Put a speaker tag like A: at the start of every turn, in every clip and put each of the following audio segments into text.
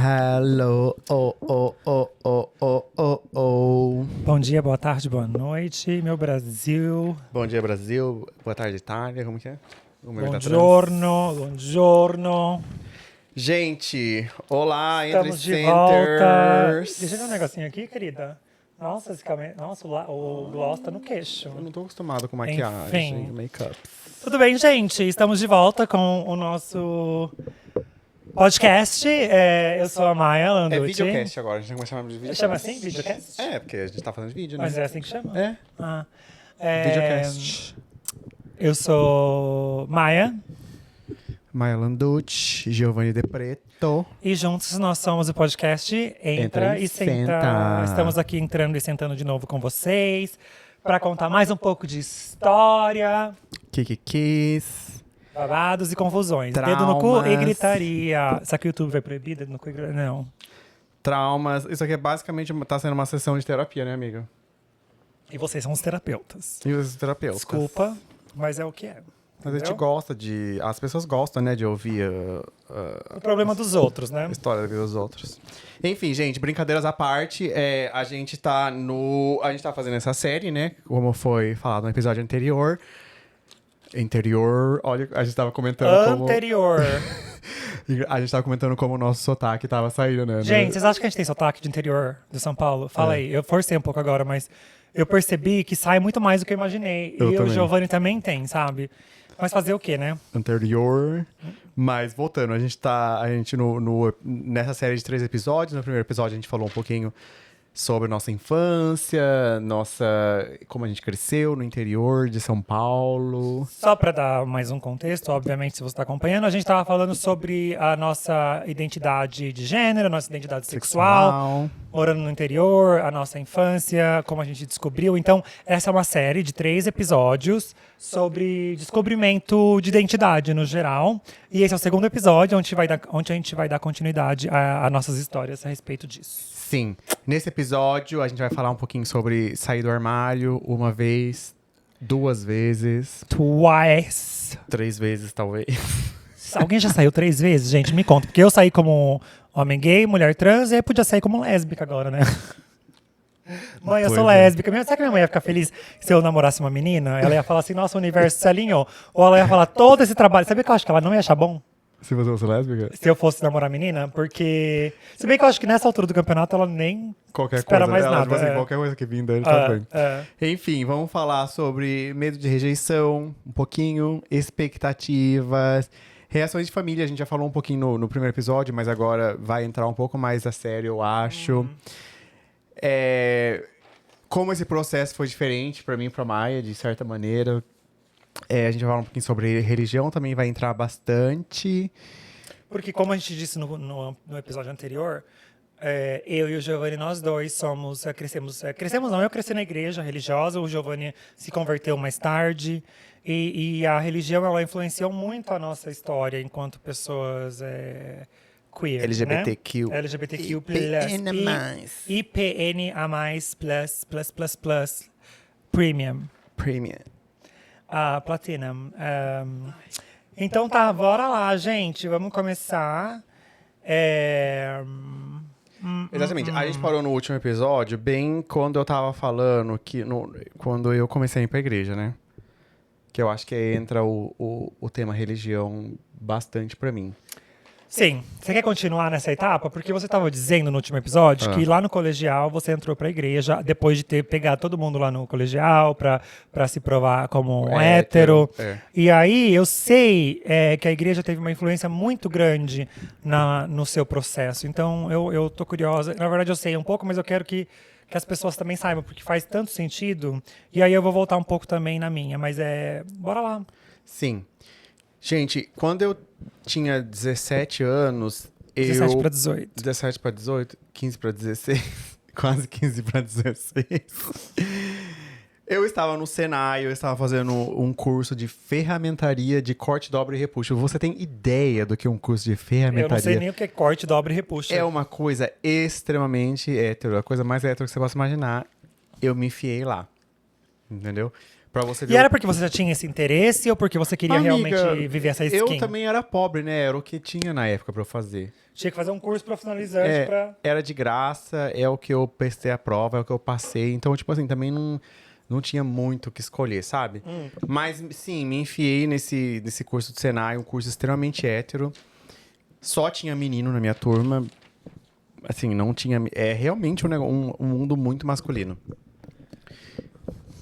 A: Hello,
B: Bom dia, boa tarde, boa noite, meu Brasil.
A: Bom dia, Brasil. Boa tarde, Itália. Como que é?
B: Buongiorno, buongiorno.
A: Gente, olá, Entre
B: Estamos de volta.
A: Centers.
B: Deixa eu ver um negocinho aqui, querida. Nossa, Nossa, o gloss tá no queixo.
A: Eu não tô acostumado com maquiagem,
B: Enfim.
A: make-up.
B: Tudo bem, gente? Estamos de volta com o nosso podcast. Eu sou a Maia Landucci.
A: É videocast agora, a gente vai começar a chamar de videocast.
B: Chama assim, videocast?
A: É, porque a gente tá fazendo vídeo, né?
B: Mas é assim que chama?
A: É,
B: Ah.
A: videocast.
B: Eu sou Maia.
A: Maia Landucci, Giovanni De Preto.
B: E juntos nós somos o podcast Entra e Senta. Estamos aqui entrando e sentando de novo com vocês para contar mais um pouco de história,
A: Kikikis.
B: babados e confusões.
A: Traumas.
B: Dedo no cu e gritaria. Será que o YouTube vai proibir dedo no cu e gritaria? Não.
A: Traumas. Isso aqui é basicamente, tá sendo uma sessão de terapia, né, amiga?
B: E vocês são os terapeutas.
A: E os terapeutas.
B: Desculpa, mas é o que é.
A: Mas a gente
B: Entendeu?
A: gosta de... As pessoas gostam, né, de ouvir
B: O problema dos outros, né?
A: a história da vida dos outros. Enfim, gente, brincadeiras à parte, a gente tá fazendo essa série, né, como foi falado no episódio anterior. Olha, a gente tava comentando
B: Anterior.
A: A gente tava comentando como o nosso sotaque tava saindo, né?
B: Gente, vocês acham que a gente tem sotaque de interior de São Paulo? Fala aí. Eu forcei um pouco agora, mas eu percebi que sai muito mais do que eu imaginei.
A: Eu
B: e
A: também.
B: o Giovanni também tem, sabe? Mas fazer o quê, né?
A: Anterior. Mas voltando, nessa série de 3 episódios, no primeiro episódio a gente falou um pouquinho sobre nossa infância, como a gente cresceu no interior de São Paulo.
B: Só para dar mais um contexto, obviamente, se você está acompanhando, a gente estava falando sobre a nossa identidade de gênero, a nossa identidade sexual, morando no interior, a nossa infância, como a gente descobriu. Então, essa é uma série de 3 episódios sobre descobrimento de identidade no geral. E esse é o segundo episódio, onde a gente vai dar continuidade a nossas histórias a respeito disso.
A: Sim. Nesse episódio, a gente vai falar um pouquinho sobre sair do armário uma vez, 2 vezes,
B: Twice.
A: 3 vezes, talvez.
B: Alguém já saiu 3 vezes? Gente, me conta. Porque eu saí como homem gay, mulher trans, e aí podia sair como lésbica agora, né? Mãe, eu sou
A: Pois é.
B: lésbica. Será que minha mãe ia ficar feliz se eu namorasse uma menina? Ela ia falar assim, nossa, o universo se alinhou. Ou ela ia falar todo esse trabalho. Sabia que eu acho que ela não ia achar bom?
A: Se você fosse lésbica?
B: Se eu fosse namorar menina? Porque... Se bem que eu acho que nessa altura do campeonato ela nem
A: Qualquer
B: espera
A: coisa.
B: mais
A: Ela,
B: nada.
A: tipo assim,
B: é.
A: qualquer coisa que vir dele, tá bem.
B: É.
A: Enfim, vamos falar sobre medo de rejeição, um pouquinho, expectativas, reações de família. A gente já falou um pouquinho no primeiro episódio, mas agora vai entrar um pouco mais a sério, eu acho. Como esse processo foi diferente pra mim e pra Maia, de certa maneira. A gente vai falar um pouquinho sobre religião, também vai entrar bastante.
B: Porque, como a gente disse no episódio anterior, eu e o Giovanni, nós dois crescemos não, eu cresci na igreja religiosa, o Giovanni se converteu mais tarde, e a religião, ela influenciou muito a nossa história enquanto pessoas queer,
A: LGBTQ.
B: né? LGBTQ+, IPNA+++++, Premium. Platinum. Então tá, bora lá, gente. Vamos começar.
A: Exatamente. A gente parou no último episódio, bem quando eu tava falando quando eu comecei a ir pra igreja, né? Que eu acho que aí entra o tema religião bastante pra mim.
B: Sim. Você quer continuar nessa etapa? Porque você estava dizendo no último episódio que lá no colegial você entrou pra igreja depois de ter pegado todo mundo lá no colegial pra se provar como um hétero. E aí eu sei que a igreja teve uma influência muito grande no seu processo. Então eu tô curiosa. Na verdade eu sei um pouco, mas eu quero que as pessoas também saibam, porque faz tanto sentido. E aí eu vou voltar um pouco também na minha. Mas bora lá.
A: Sim. Gente, quando eu tinha 17 anos,
B: 17 para 18.
A: 17 para 18, 15 para 16, quase 15 para 16. Eu estava no Senai, eu estava fazendo um curso de ferramentaria de corte, dobra e repuxo. Você tem ideia do que é um curso de ferramentaria?
B: Eu não sei nem o que é corte, dobra e repuxo.
A: É uma coisa extremamente hétero, a coisa mais hétero que você possa imaginar. Eu me enfiei lá, entendeu? Pra você ver.
B: E era porque você já tinha esse interesse ou porque você queria realmente viver essa skin?
A: Eu também era pobre, né? Era o que tinha na época pra eu fazer.
B: Tinha que fazer um curso profissionalizante pra...
A: Era de graça, é o que eu prestei a prova, é o que eu passei. Então, tipo assim, também não tinha muito o que escolher, sabe? Mas, sim, me enfiei nesse curso do Senai, um curso extremamente hétero. Só tinha menino na minha turma. Assim, não tinha... É realmente um mundo muito masculino.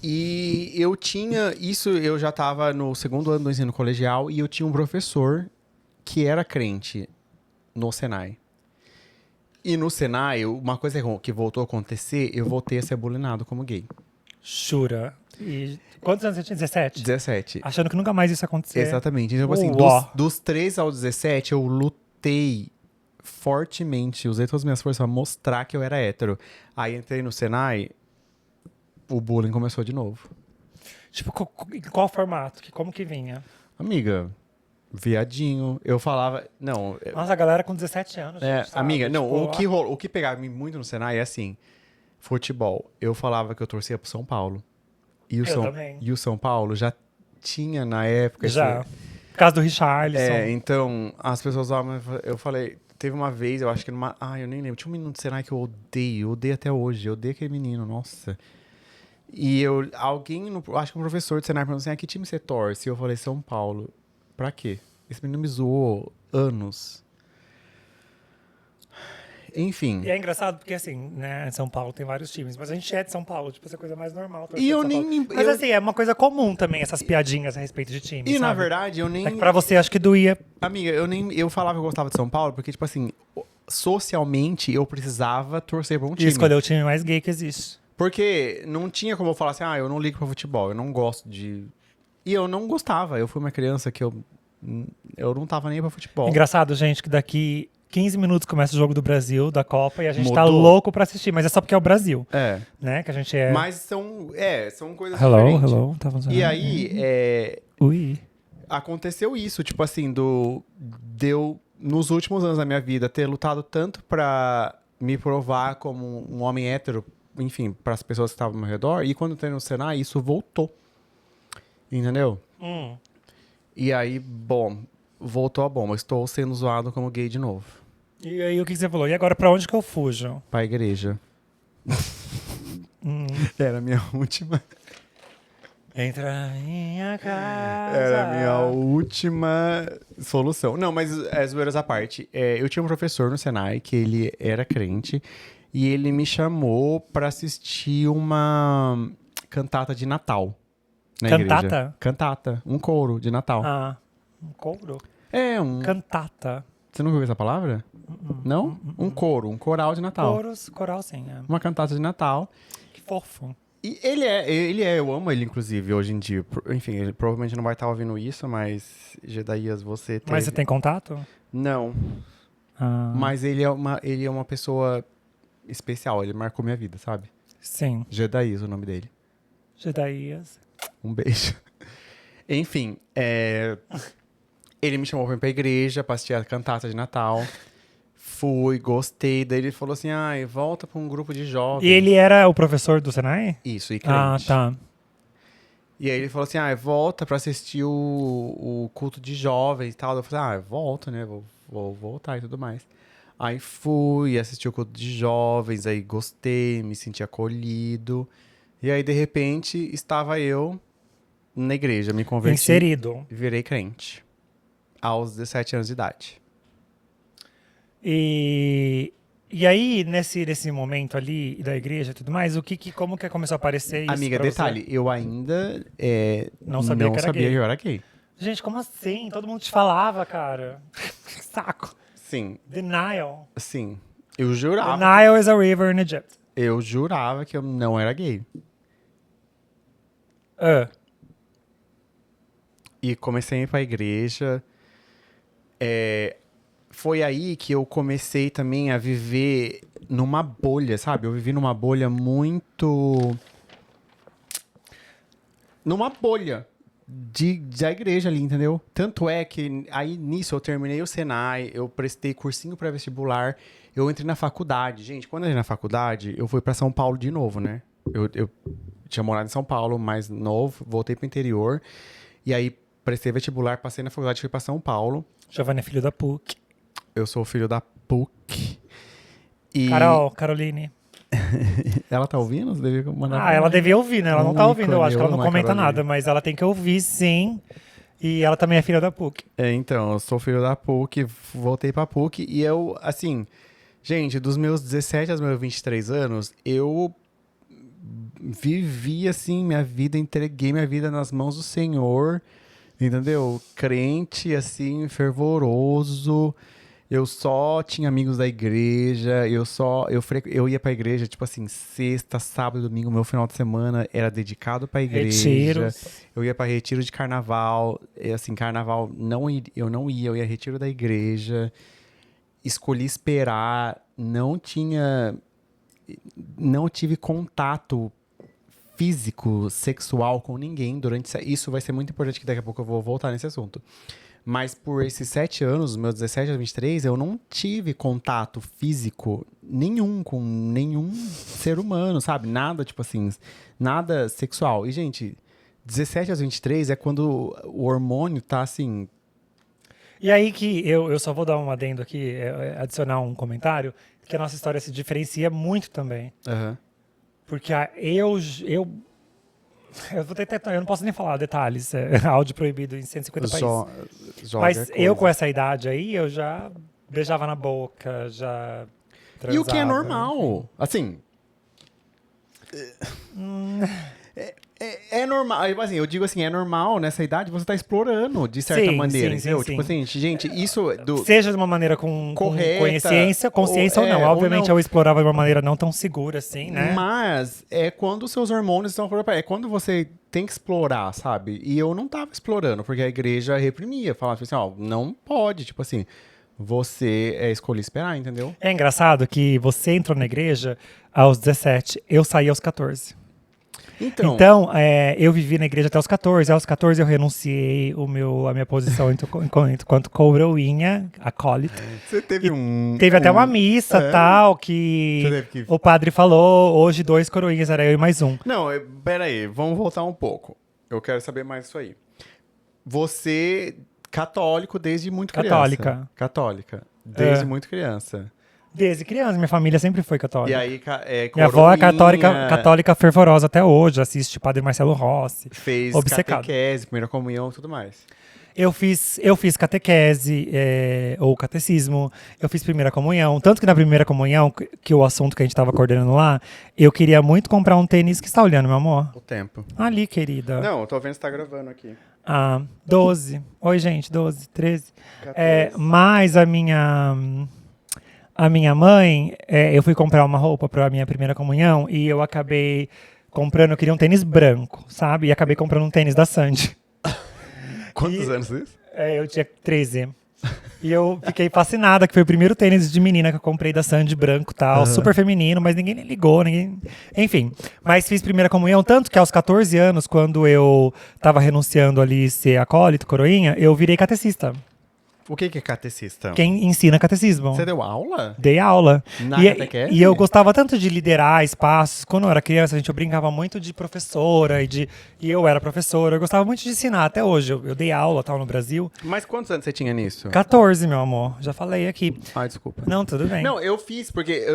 A: E eu tinha... Isso, eu já tava no segundo ano do ensino colegial e eu tinha um professor que era crente no Senai. E no Senai, uma coisa que voltou a acontecer, eu voltei a ser bulinado como gay.
B: Jura? E quantos anos você tinha? 17?
A: 17.
B: Achando que nunca mais isso ia acontecer.
A: Exatamente. Então, assim, dos 3 aos 17, eu lutei fortemente, usei todas as minhas forças pra mostrar que eu era hétero. Aí entrei no Senai, o bullying começou de novo.
B: Tipo, em qual formato? Como que vinha?
A: Amiga, viadinho. Eu falava... Não...
B: Nossa, a galera com 17 anos. Gente, sabe?
A: Amiga, não,
B: Tipo,
A: o que pegava muito no Senai é assim, futebol. Eu falava que eu torcia pro São Paulo. E
B: também.
A: E o São Paulo já tinha na época...
B: Já. Por causa do Richarlison.
A: Então, as pessoas lá, eu falei... Teve uma vez, eu acho que numa... eu nem lembro. Tinha um menino do Senai que eu odeio até hoje. Eu odeio aquele menino, nossa. E acho que um professor do Senai perguntou assim, que time você torce? E eu falei, São Paulo. Pra quê? Esse menino me zoou anos. Enfim.
B: E é engraçado porque, assim, né, em São Paulo tem vários times, mas a gente é de São Paulo, tipo, essa coisa mais normal.
A: E eu nem...
B: Mas, assim, é uma coisa comum também, essas piadinhas a respeito de time,
A: E,
B: sabe?
A: na verdade, eu nem...
B: É que pra você, acho que doía.
A: Amiga, eu falava que eu gostava de São Paulo porque, tipo assim, socialmente eu precisava torcer pra um
B: E
A: time.
B: escolher o time mais gay que existe.
A: Porque não tinha como eu falar assim, eu não ligo pra futebol, eu não gosto de... E eu não gostava, eu fui uma criança que eu não tava nem pra futebol.
B: Engraçado, gente, que daqui 15 minutos começa o jogo do Brasil, da Copa, e a gente tá
A: Mudou.
B: louco pra assistir, mas é só porque é o Brasil,
A: É.
B: né? Que a gente é...
A: Mas são coisas diferentes.
B: Tá funcionando.
A: E aí,
B: Ui.
A: aconteceu isso, tipo assim, deu nos últimos anos da minha vida ter lutado tanto pra me provar como um homem hétero, enfim, pras pessoas que estavam ao meu redor, e quando eu entrei no Senai, isso voltou. Entendeu? E aí, bom, voltou a bomba. Estou sendo zoado como gay de novo.
B: E aí, o que você falou? E agora, pra onde que eu fujo?
A: Pra igreja. Era a minha última...
B: Entra na minha casa.
A: Era a minha última solução. Não, mas zoeiras à parte. Eu tinha um professor no Senai que ele era crente e ele me chamou pra assistir uma cantata de Natal na
B: Cantata?
A: igreja. Cantata. Um coro de Natal.
B: Um couro? Cantata.
A: Você nunca ouviu essa palavra? Não? Um coro, um coral de Natal.
B: Coral sim, é.
A: Uma cantata de Natal.
B: Que fofo.
A: E eu amo ele, inclusive, hoje em dia. Enfim, ele provavelmente não vai estar ouvindo isso, mas, Gedaías, você teve...
B: Mas você tem contato?
A: Não. Mas ele é uma pessoa especial, ele marcou minha vida, sabe?
B: Sim.
A: Gedaías, o nome dele.
B: Gedaías.
A: Um beijo. Enfim, ele me chamou pra ir pra igreja, pra assistir a cantata de Natal. Fui, gostei. Daí ele falou assim, volta pra um grupo de jovens.
B: E ele era o professor do Senai?
A: Isso, e crente.
B: Tá.
A: E aí ele falou assim, volta pra assistir o culto de jovens e tal. Eu falei, volto, né? Vou voltar e tudo mais. Aí fui, assisti o culto de jovens, aí gostei, me senti acolhido. E aí, de repente, estava eu na igreja, me converti.
B: Inserido.
A: Virei crente. Aos 17 anos de idade.
B: E aí, nesse momento ali da igreja e tudo mais, como que começou a aparecer isso?
A: Amiga,
B: pra
A: detalhe,
B: você?
A: eu ainda
B: Não sabia que era gay.
A: que eu era gay.
B: Gente, como assim? Todo mundo te falava, cara. Que saco.
A: Sim,
B: Denial.
A: sim. Eu jurava.
B: Denial is a river in Egypt.
A: Eu jurava que eu não era gay. E comecei a ir pra igreja. Foi aí que eu comecei também a viver numa bolha, sabe? Eu vivi numa bolha muito... Numa bolha da igreja ali, entendeu? Tanto é que aí nisso eu terminei o Senai, eu prestei cursinho pré-vestibular, eu entrei na faculdade. Gente, quando eu entrei na faculdade, eu fui pra São Paulo de novo, né? Eu tinha morado em São Paulo, mais novo, voltei pro interior. E aí prestei vestibular, passei na faculdade e fui pra São Paulo.
B: Giovanni é filho da PUC.
A: Eu sou filho da PUC. E
B: Caroline.
A: ela tá ouvindo? Você devia mandar
B: Ela devia ouvir, né? Ela não tá ouvindo, eu acho que ela não comenta
A: Caroline.
B: nada, mas ela tem que ouvir, sim. E ela também é filha da PUC.
A: Então, eu sou filho da PUC, voltei pra PUC e eu, assim, gente, dos meus 17 aos meus 23 anos, eu vivi, assim, minha vida, entreguei minha vida nas mãos do Senhor, entendeu? Crente, assim, fervoroso. Eu só tinha amigos da igreja, eu ia pra igreja, tipo assim, sexta, sábado, domingo, meu final de semana era dedicado pra igreja.
B: Retiros.
A: Eu ia pra retiro de carnaval, e, assim, carnaval eu não ia, eu ia retiro da igreja. Escolhi esperar, não tive contato físico, sexual com ninguém durante isso vai ser muito importante que daqui a pouco eu vou voltar nesse assunto. Mas por esses 7 anos, os meus 17 a 23, eu não tive contato físico nenhum com nenhum ser humano, sabe? Nada, tipo assim, nada sexual. E, gente, 17 aos 23 é quando o hormônio tá assim.
B: E aí que eu só vou dar um adendo aqui, adicionar um comentário, que a nossa história se diferencia muito também.
A: Aham.
B: Porque eu vou tentar, eu não posso nem falar detalhes, áudio proibido em 150 países. Mas eu com essa idade aí, eu já beijava na boca, já transava.
A: E o que é normal, assim... É normal, assim, eu digo assim, é normal nessa idade você tá explorando de certa maneira, entendeu? Tipo assim, gente, isso...
B: Seja de uma maneira com consciência ou não. Obviamente eu explorava de uma maneira não tão segura assim, né?
A: Mas é quando os seus hormônios estão... É quando você tem que explorar, sabe? E eu não tava explorando, porque a igreja reprimia, falava assim, ó, não pode, tipo assim... Você escolhe esperar, entendeu?
B: É engraçado que você entrou na igreja aos 17, eu saí aos 14. Então, eu vivi na igreja até os 14. Aos 14 eu renunciei a minha posição enquanto coroinha, acólito.
A: Você teve
B: Teve até uma missa tal, que o padre falou, hoje 2 coroinhas, era eu e mais um.
A: Não, peraí, vamos voltar um pouco. Eu quero saber mais disso aí. Você, católico desde muito criança. Católica. Desde muito criança.
B: Desde criança, minha família sempre foi católica.
A: E aí,
B: minha avó é católica fervorosa até hoje, assiste Padre Marcelo Rossi.
A: Fez
B: obcecado.
A: Catequese, primeira comunhão e tudo mais.
B: Eu fiz catequese, ou catecismo, eu fiz primeira comunhão. Tanto que na primeira comunhão, que o assunto que a gente estava coordenando lá, eu queria muito comprar um tênis. Que você está olhando, meu amor?
A: O tempo.
B: Ali, querida.
A: Não, eu tô vendo se tá gravando aqui.
B: 12. Oi, gente, 12, 13. Mas a minha mãe, eu fui comprar uma roupa para a minha primeira comunhão e eu acabei comprando, eu queria um tênis branco, sabe? E acabei comprando um tênis da Sandy.
A: Quantos anos isso?
B: Eu tinha 13. E eu fiquei fascinada, que foi o primeiro tênis de menina que eu comprei da Sandy, branco e tal, super feminino, mas ninguém nem ligou, enfim. Mas fiz primeira comunhão, tanto que aos 14 anos, quando eu tava renunciando ali ser acólito, coroinha, eu virei catecista.
A: O que é catecista?
B: Quem ensina catecismo.
A: Você deu aula?
B: Dei aula.
A: Na catequese?
B: E eu gostava tanto de liderar espaços. Quando eu era criança, eu brincava muito de professora e eu era professora. Eu gostava muito de ensinar até hoje. Eu dei aula tal no Brasil.
A: Mas quantos anos você tinha nisso?
B: 14, meu amor. Já falei aqui.
A: Desculpa.
B: Não, tudo bem.
A: Não, eu fiz porque...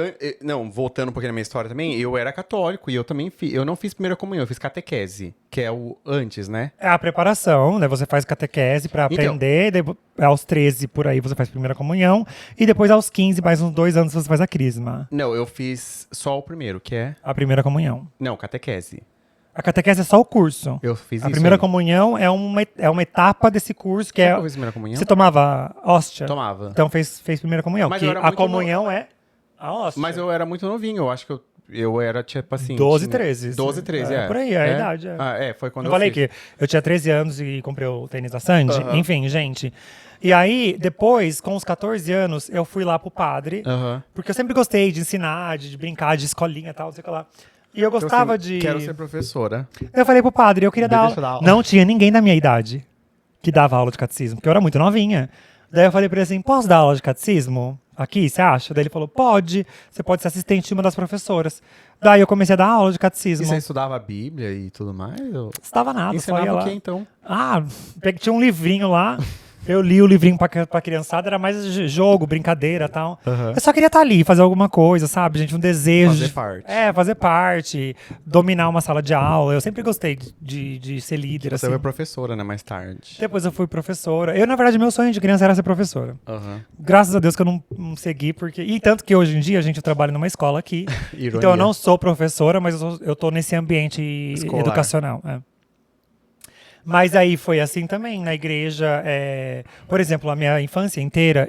A: voltando um pouquinho na minha história também, eu era católico e eu também fiz... Eu não fiz primeira comunhão, eu fiz catequese, que é o antes, né?
B: É a preparação, né? Você faz catequese pra aprender, aos 13 por aí você faz primeira comunhão, e depois aos 15, mais uns 2 anos, você faz a crisma.
A: Não, eu fiz só o primeiro, que é...
B: A primeira comunhão.
A: Não, catequese.
B: A catequese é só o curso.
A: Eu fiz isso.
B: A primeira comunhão é uma etapa desse curso que
A: eu fiz primeira comunhão?
B: Você tomava hóstia?
A: Tomava.
B: Então fez primeira comunhão.
A: Mas
B: que a comunhão é a hóstia.
A: Mas eu era muito novinho, eu acho que eu era, tipo assim...
B: 12, 13.
A: 12, 13,
B: Por aí, a idade.
A: Foi quando
B: eu falei que eu tinha 13 anos e comprei o tênis da Sandy. Enfim, gente. E aí, depois, com os 14 anos, eu fui lá pro padre. Porque eu sempre gostei de ensinar, de brincar, de escolinha e tal, não sei o que lá. E eu gostava de...
A: Quero ser professora.
B: Eu falei pro padre, eu queria dar aula. Não tinha ninguém da minha idade que dava aula de catecismo, porque eu era muito novinha. Daí eu falei pra ele assim, posso dar aula de catecismo aqui, você acha? Daí ele falou, pode. Você pode ser assistente de uma das professoras. Daí eu comecei a dar aula de catecismo.
A: E você estudava a Bíblia e tudo mais?
B: Estudava nada.
A: Ensinava o quê, então?
B: Tinha um livrinho lá Eu li o livrinho pra criançada, era mais jogo, brincadeira e tal.
A: Aham.
B: Eu só queria estar ali, fazer alguma coisa, sabe, gente? Um desejo.
A: Fazer parte.
B: Fazer parte, dominar uma sala de aula. Eu sempre gostei de ser líder,
A: Você
B: assim.
A: foi professora, né, mais tarde.
B: Depois eu fui professora. Eu, na verdade, meu sonho de criança era ser professora.
A: Aham.
B: Graças a Deus que eu não segui, porque... E tanto que hoje em dia, gente, eu trabalho numa escola aqui.
A: Ironia.
B: Então eu não sou professora, mas eu tô nesse ambiente
A: Escolar.
B: educacional. Mas aí foi assim também, na igreja. Por exemplo, a minha infância inteira,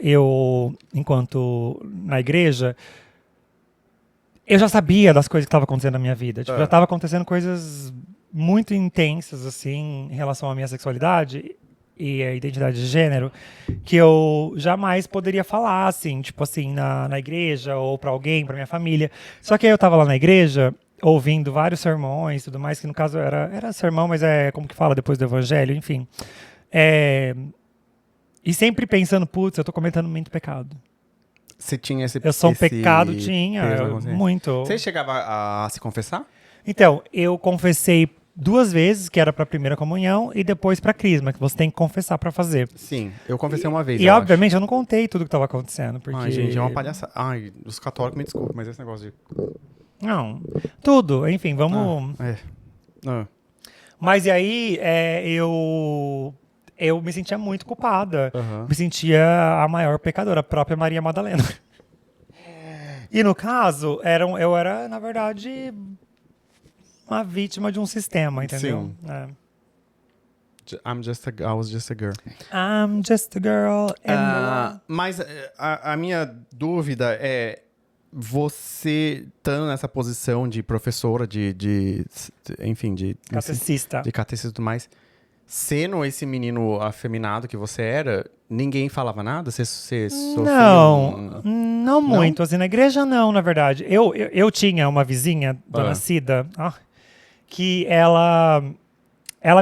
B: enquanto na igreja, eu já sabia das coisas que estavam acontecendo na minha vida. Tipo, já estava acontecendo coisas muito intensas, assim, em relação à minha sexualidade e a identidade de gênero, que eu jamais poderia falar, assim, tipo assim, na igreja ou pra alguém, pra minha família. Só que aí eu tava lá na igreja, ouvindo vários sermões e tudo mais, que no caso era sermão, mas como que fala depois do evangelho, enfim. E sempre pensando, putz, eu tô cometendo muito pecado.
A: Você tinha esse
B: Eu sou um
A: esse
B: pecado,
A: peso
B: tinha,
A: na consciência?
B: muito.
A: Você chegava a se confessar?
B: Então, eu confessei 2 vezes, que era pra primeira comunhão, e depois pra crisma, que você tem que confessar pra fazer.
A: Sim, eu confessei uma vez,
B: E
A: eu
B: obviamente eu não contei tudo que tava acontecendo, porque...
A: acho. Ai, gente, é uma palhaçada. Ai, os católicos me desculpem, mas esse negócio de...
B: Não, tudo, enfim, vamos...
A: Ah.
B: Mas e aí, eu me sentia muito culpada.
A: Aham.
B: Me sentia a maior pecadora, a própria Maria Madalena. E no caso, eu era, na verdade, uma vítima de um sistema, entendeu?
A: Sim. I was just a girl.
B: I'm just a girl.
A: Mas a minha dúvida é, você estando nessa posição de professora, enfim, de
B: Catecista.
A: de catecismo e tudo mais, sendo esse menino afeminado que você era, ninguém falava nada? Você sofreu?
B: Não muito. Assim, na igreja não, na verdade. Eu tinha uma vizinha, Dona Cida, que ela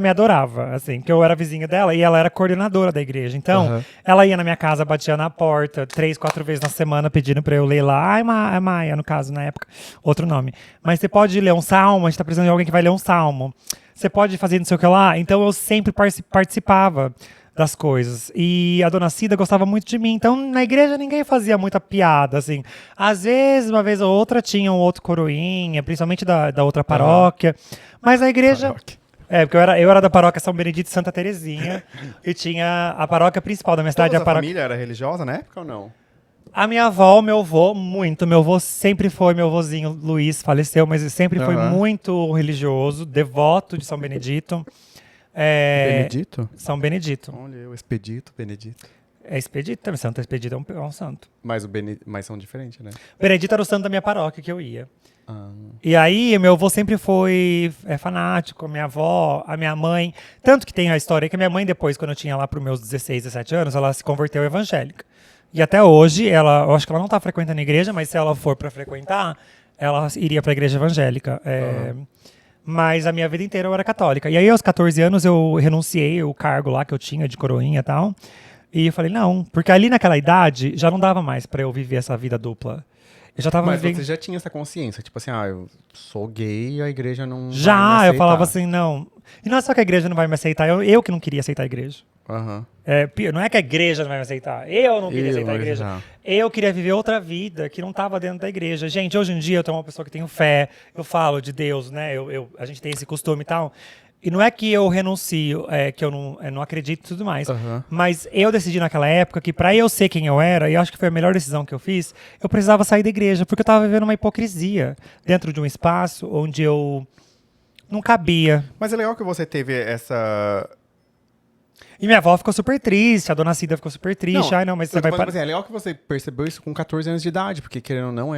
B: me adorava, assim, que eu era vizinha dela e ela era coordenadora da igreja. Então, ela ia na minha casa, batia na porta 3, 4 vezes na semana pedindo pra eu ler lá. Ai, Maia, no caso, na época, outro nome. Mas você pode ler um salmo, a gente tá precisando de alguém que vai ler um salmo. Você pode fazer não sei o que lá. Então, eu sempre participava das coisas. E a Dona Cida gostava muito de mim. Então, na igreja, ninguém fazia muita piada, assim. Às vezes, uma vez ou outra, tinha um outro coroinha, principalmente da outra paróquia. Mas a igreja... Porque eu era da paróquia São Benedito e Santa Terezinha. E tinha a paróquia principal da minha cidade.
A: Toda a família era religiosa na época ou não?
B: A minha avó, meu avô, muito. Meu avô sempre foi, meu avôzinho Luiz faleceu, mas ele sempre foi muito religioso, devoto de São Benedito.
A: Benedito?
B: São Benedito.
A: Olha, o Expedito, Benedito.
B: É Expedito também, Santo Expedito é um santo.
A: Mas são diferentes, né?
B: Benedito era o santo da minha paróquia que eu ia. E aí, meu avô sempre foi fanático, minha avó, a minha mãe. Tanto que tem a história que a minha mãe, depois, quando eu tinha lá pros meus 16, 17 anos, ela se converteu evangélica. E até hoje, eu acho que ela não tá frequentando a igreja, mas se ela for pra frequentar, ela iria pra igreja evangélica. Mas a minha vida inteira eu era católica. E aí, aos 14 anos, eu renunciei o cargo lá que eu tinha de coroinha e tal. E eu falei, não, porque ali naquela idade já não dava mais pra eu viver essa vida dupla. Eu já tava
A: Mas
B: vivendo...
A: você já tinha essa consciência, tipo assim, eu sou gay e a igreja não vai me
B: Já, eu falava
A: aceitar.
B: assim, não. E não é só que a igreja não vai me aceitar, eu que não queria aceitar a igreja. Não é que a igreja não vai me aceitar, eu não queria aceitar a igreja. Eu queria viver outra vida que não estava dentro da igreja. Gente, hoje em dia eu tenho uma pessoa que tenho fé, eu falo de Deus, né? A gente tem esse costume e tal. E não é que eu renuncio, que eu não acredito e tudo mais. Mas eu decidi naquela época que pra eu ser quem eu era, e eu acho que foi a melhor decisão que eu fiz, eu precisava sair da igreja, porque eu tava vivendo uma hipocrisia dentro de um espaço onde eu não cabia.
A: Mas é legal que você teve essa...
B: E minha avó ficou super triste, a Dona Cida ficou super triste. Mas você vai parar.
A: Assim, é legal que você percebeu isso com 14 anos de idade, porque querendo ou não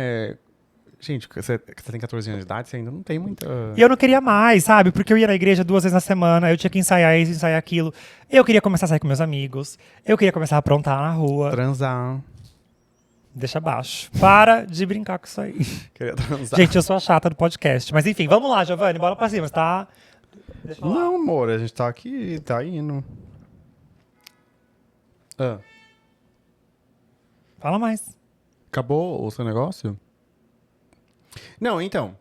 A: Gente, você tem 14 anos de idade, você ainda não tem muita...
B: E eu não queria mais, sabe? Porque eu ia na igreja 2 vezes na semana, eu tinha que ensaiar isso, ensaiar aquilo. Eu queria começar a sair com meus amigos, eu queria começar a aprontar na rua.
A: Transar.
B: Deixa abaixo. Para de brincar com isso aí.
A: Queria transar.
B: Gente, eu sou a chata do podcast. Mas enfim, vamos lá, Giovanni, bola pra cima, tá? Deixa eu falar.
A: Não, amor, a gente tá aqui, tá indo.
B: Fala mais.
A: Acabou o seu negócio? Não, então.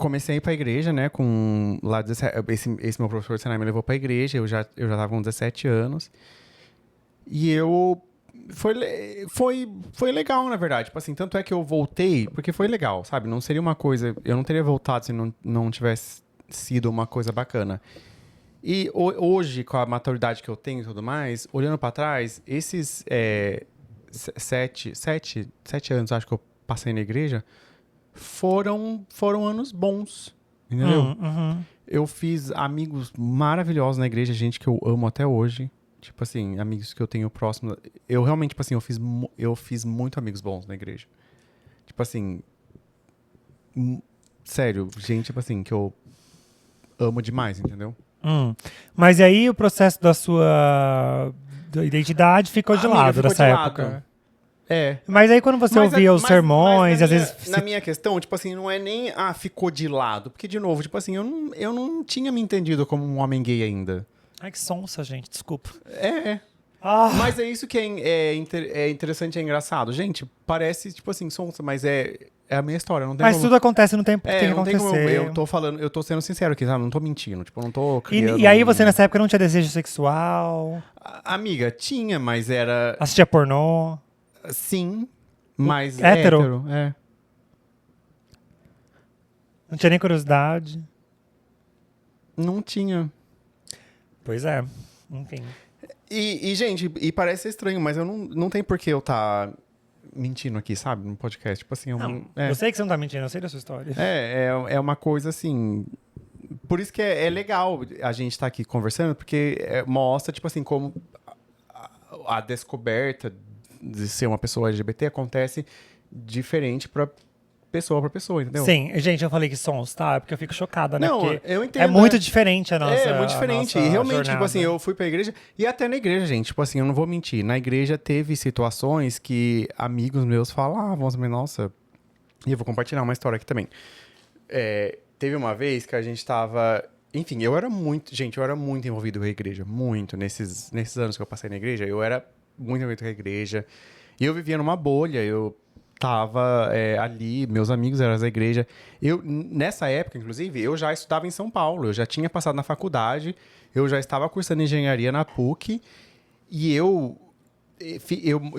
A: comecei a ir pra igreja, né? Com lá 17, esse meu professor de Senai me levou pra igreja. Eu já tava com 17 anos. E foi legal, na verdade. Tipo assim, tanto é que eu voltei, porque foi legal, sabe? Não seria uma coisa... Eu não teria voltado se não tivesse sido uma coisa bacana. E hoje, com a maturidade que eu tenho e tudo mais, olhando pra trás, esses 7 anos, acho que eu passei na igreja, foram anos bons, entendeu?
B: Uhum.
A: Eu fiz amigos maravilhosos na igreja, gente que eu amo até hoje. Tipo assim, amigos que eu tenho próximo. Eu realmente, tipo assim, eu fiz muito amigos bons na igreja. Tipo assim, sério, gente, tipo assim, que eu amo demais, entendeu?
B: Mas e aí o processo da sua identidade ficou de
A: Amiga,
B: lado
A: ficou
B: nessa
A: de
B: época.
A: lado. É.
B: Mas aí quando você ouvia os sermões,
A: na
B: às vezes...
A: na minha questão, tipo assim, não é nem, ficou de lado. Porque, de novo, tipo assim, eu não tinha me entendido como um homem gay ainda.
B: Ai, que sonsa, gente, desculpa.
A: Mas é isso que é interessante e é engraçado. Gente, parece, tipo assim, sonsa, mas é a minha história. Não tem
B: Mas
A: como...
B: tudo acontece no tempo que tem que
A: não tem como
B: acontecer.
A: eu tô falando, eu tô sendo sincero aqui, sabe? Não tô mentindo, tipo, eu não tô criando...
B: E aí você nessa época não tinha desejo sexual?
A: Amiga, tinha, mas era...
B: Assistia pornô?
A: Sim, mas
B: Hétero?
A: É.
B: Não tinha nem curiosidade?
A: Não tinha.
B: Pois é, enfim.
A: Gente, parece estranho, mas eu não tem por que eu tá mentindo aqui, sabe? No podcast. Tipo assim,
B: Eu sei que você não tá mentindo, eu sei da sua história.
A: É uma coisa assim... Por isso que é legal a gente estar aqui conversando, porque mostra, tipo assim, como a descoberta de ser uma pessoa LGBT acontece diferente pra pessoa, entendeu?
B: Sim, gente, eu falei que sons, tá? Porque eu fico chocada, né?
A: Não,
B: Porque
A: eu entendo.
B: é muito diferente a nossa
A: É muito diferente. E realmente,
B: jornada.
A: tipo assim, eu fui pra igreja. E até na igreja, gente, tipo assim, eu não vou mentir. Na igreja teve situações que amigos meus falavam, assim, nossa. E eu vou compartilhar uma história aqui também. Teve uma vez que a gente tava. Enfim, eu era muito envolvido com a igreja. Muito. Nesses anos que eu passei na igreja, eu era muito envolvido com a igreja. E eu vivia numa bolha. Eu tava ali, meus amigos eram da igreja. Nessa época, inclusive, eu já estudava em São Paulo. Eu já tinha passado na faculdade. Eu já estava cursando engenharia na PUC. E eu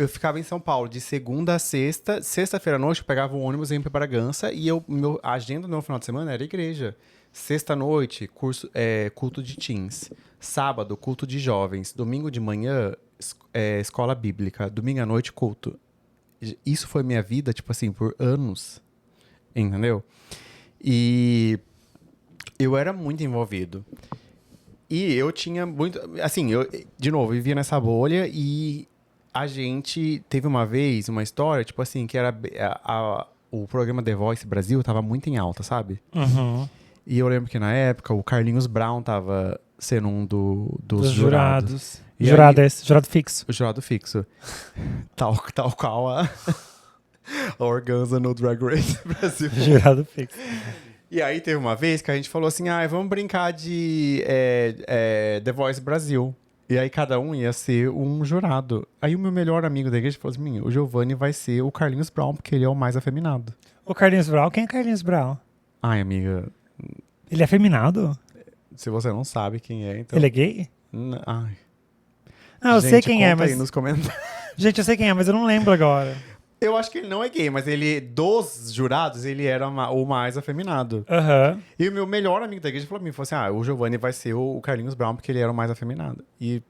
A: ficava em São Paulo de segunda a sexta. Sexta-feira à noite eu pegava um ônibus e ia para Bragança. E a agenda do meu final de semana era igreja. Sexta-noite, culto de teens. Sábado, culto de jovens. Domingo de manhã, escola bíblica. Domingo à noite, culto. Isso foi minha vida, tipo assim, por anos. Entendeu? E eu era muito envolvido. E eu tinha muito... Assim, de novo, eu vivia nessa bolha e a gente teve uma vez uma história, tipo assim, que era... o programa The Voice Brasil tava muito em alta, sabe?
B: Uhum.
A: E eu lembro que na época o Carlinhos Brown tava sendo um dos
B: jurados.
A: Jurado
B: fixo.
A: O jurado fixo. tal qual a Organza no Drag Race Brasil.
B: Jurado fixo.
A: E aí teve uma vez que a gente falou assim, vamos brincar de The Voice Brasil. E aí cada um ia ser um jurado. Aí o meu melhor amigo da igreja falou assim, o Giovanni vai ser o Carlinhos Brown, porque ele é o mais afeminado.
B: O Carlinhos Brown? Quem é Carlinhos Brown?
A: Ai, amiga...
B: Ele é afeminado?
A: Se você não sabe quem é, então...
B: Ele é gay?
A: Ai...
B: Eu sei quem é, mas...
A: aí nos comentários.
B: Gente, eu sei quem é, mas eu não lembro agora.
A: Eu acho que ele não é gay, mas ele, dos jurados, ele era o mais afeminado.
B: Aham.
A: E o meu melhor amigo da igreja falou pra mim, falou assim, o Giovanni vai ser o Carlinhos Brown, porque ele era o mais afeminado. E,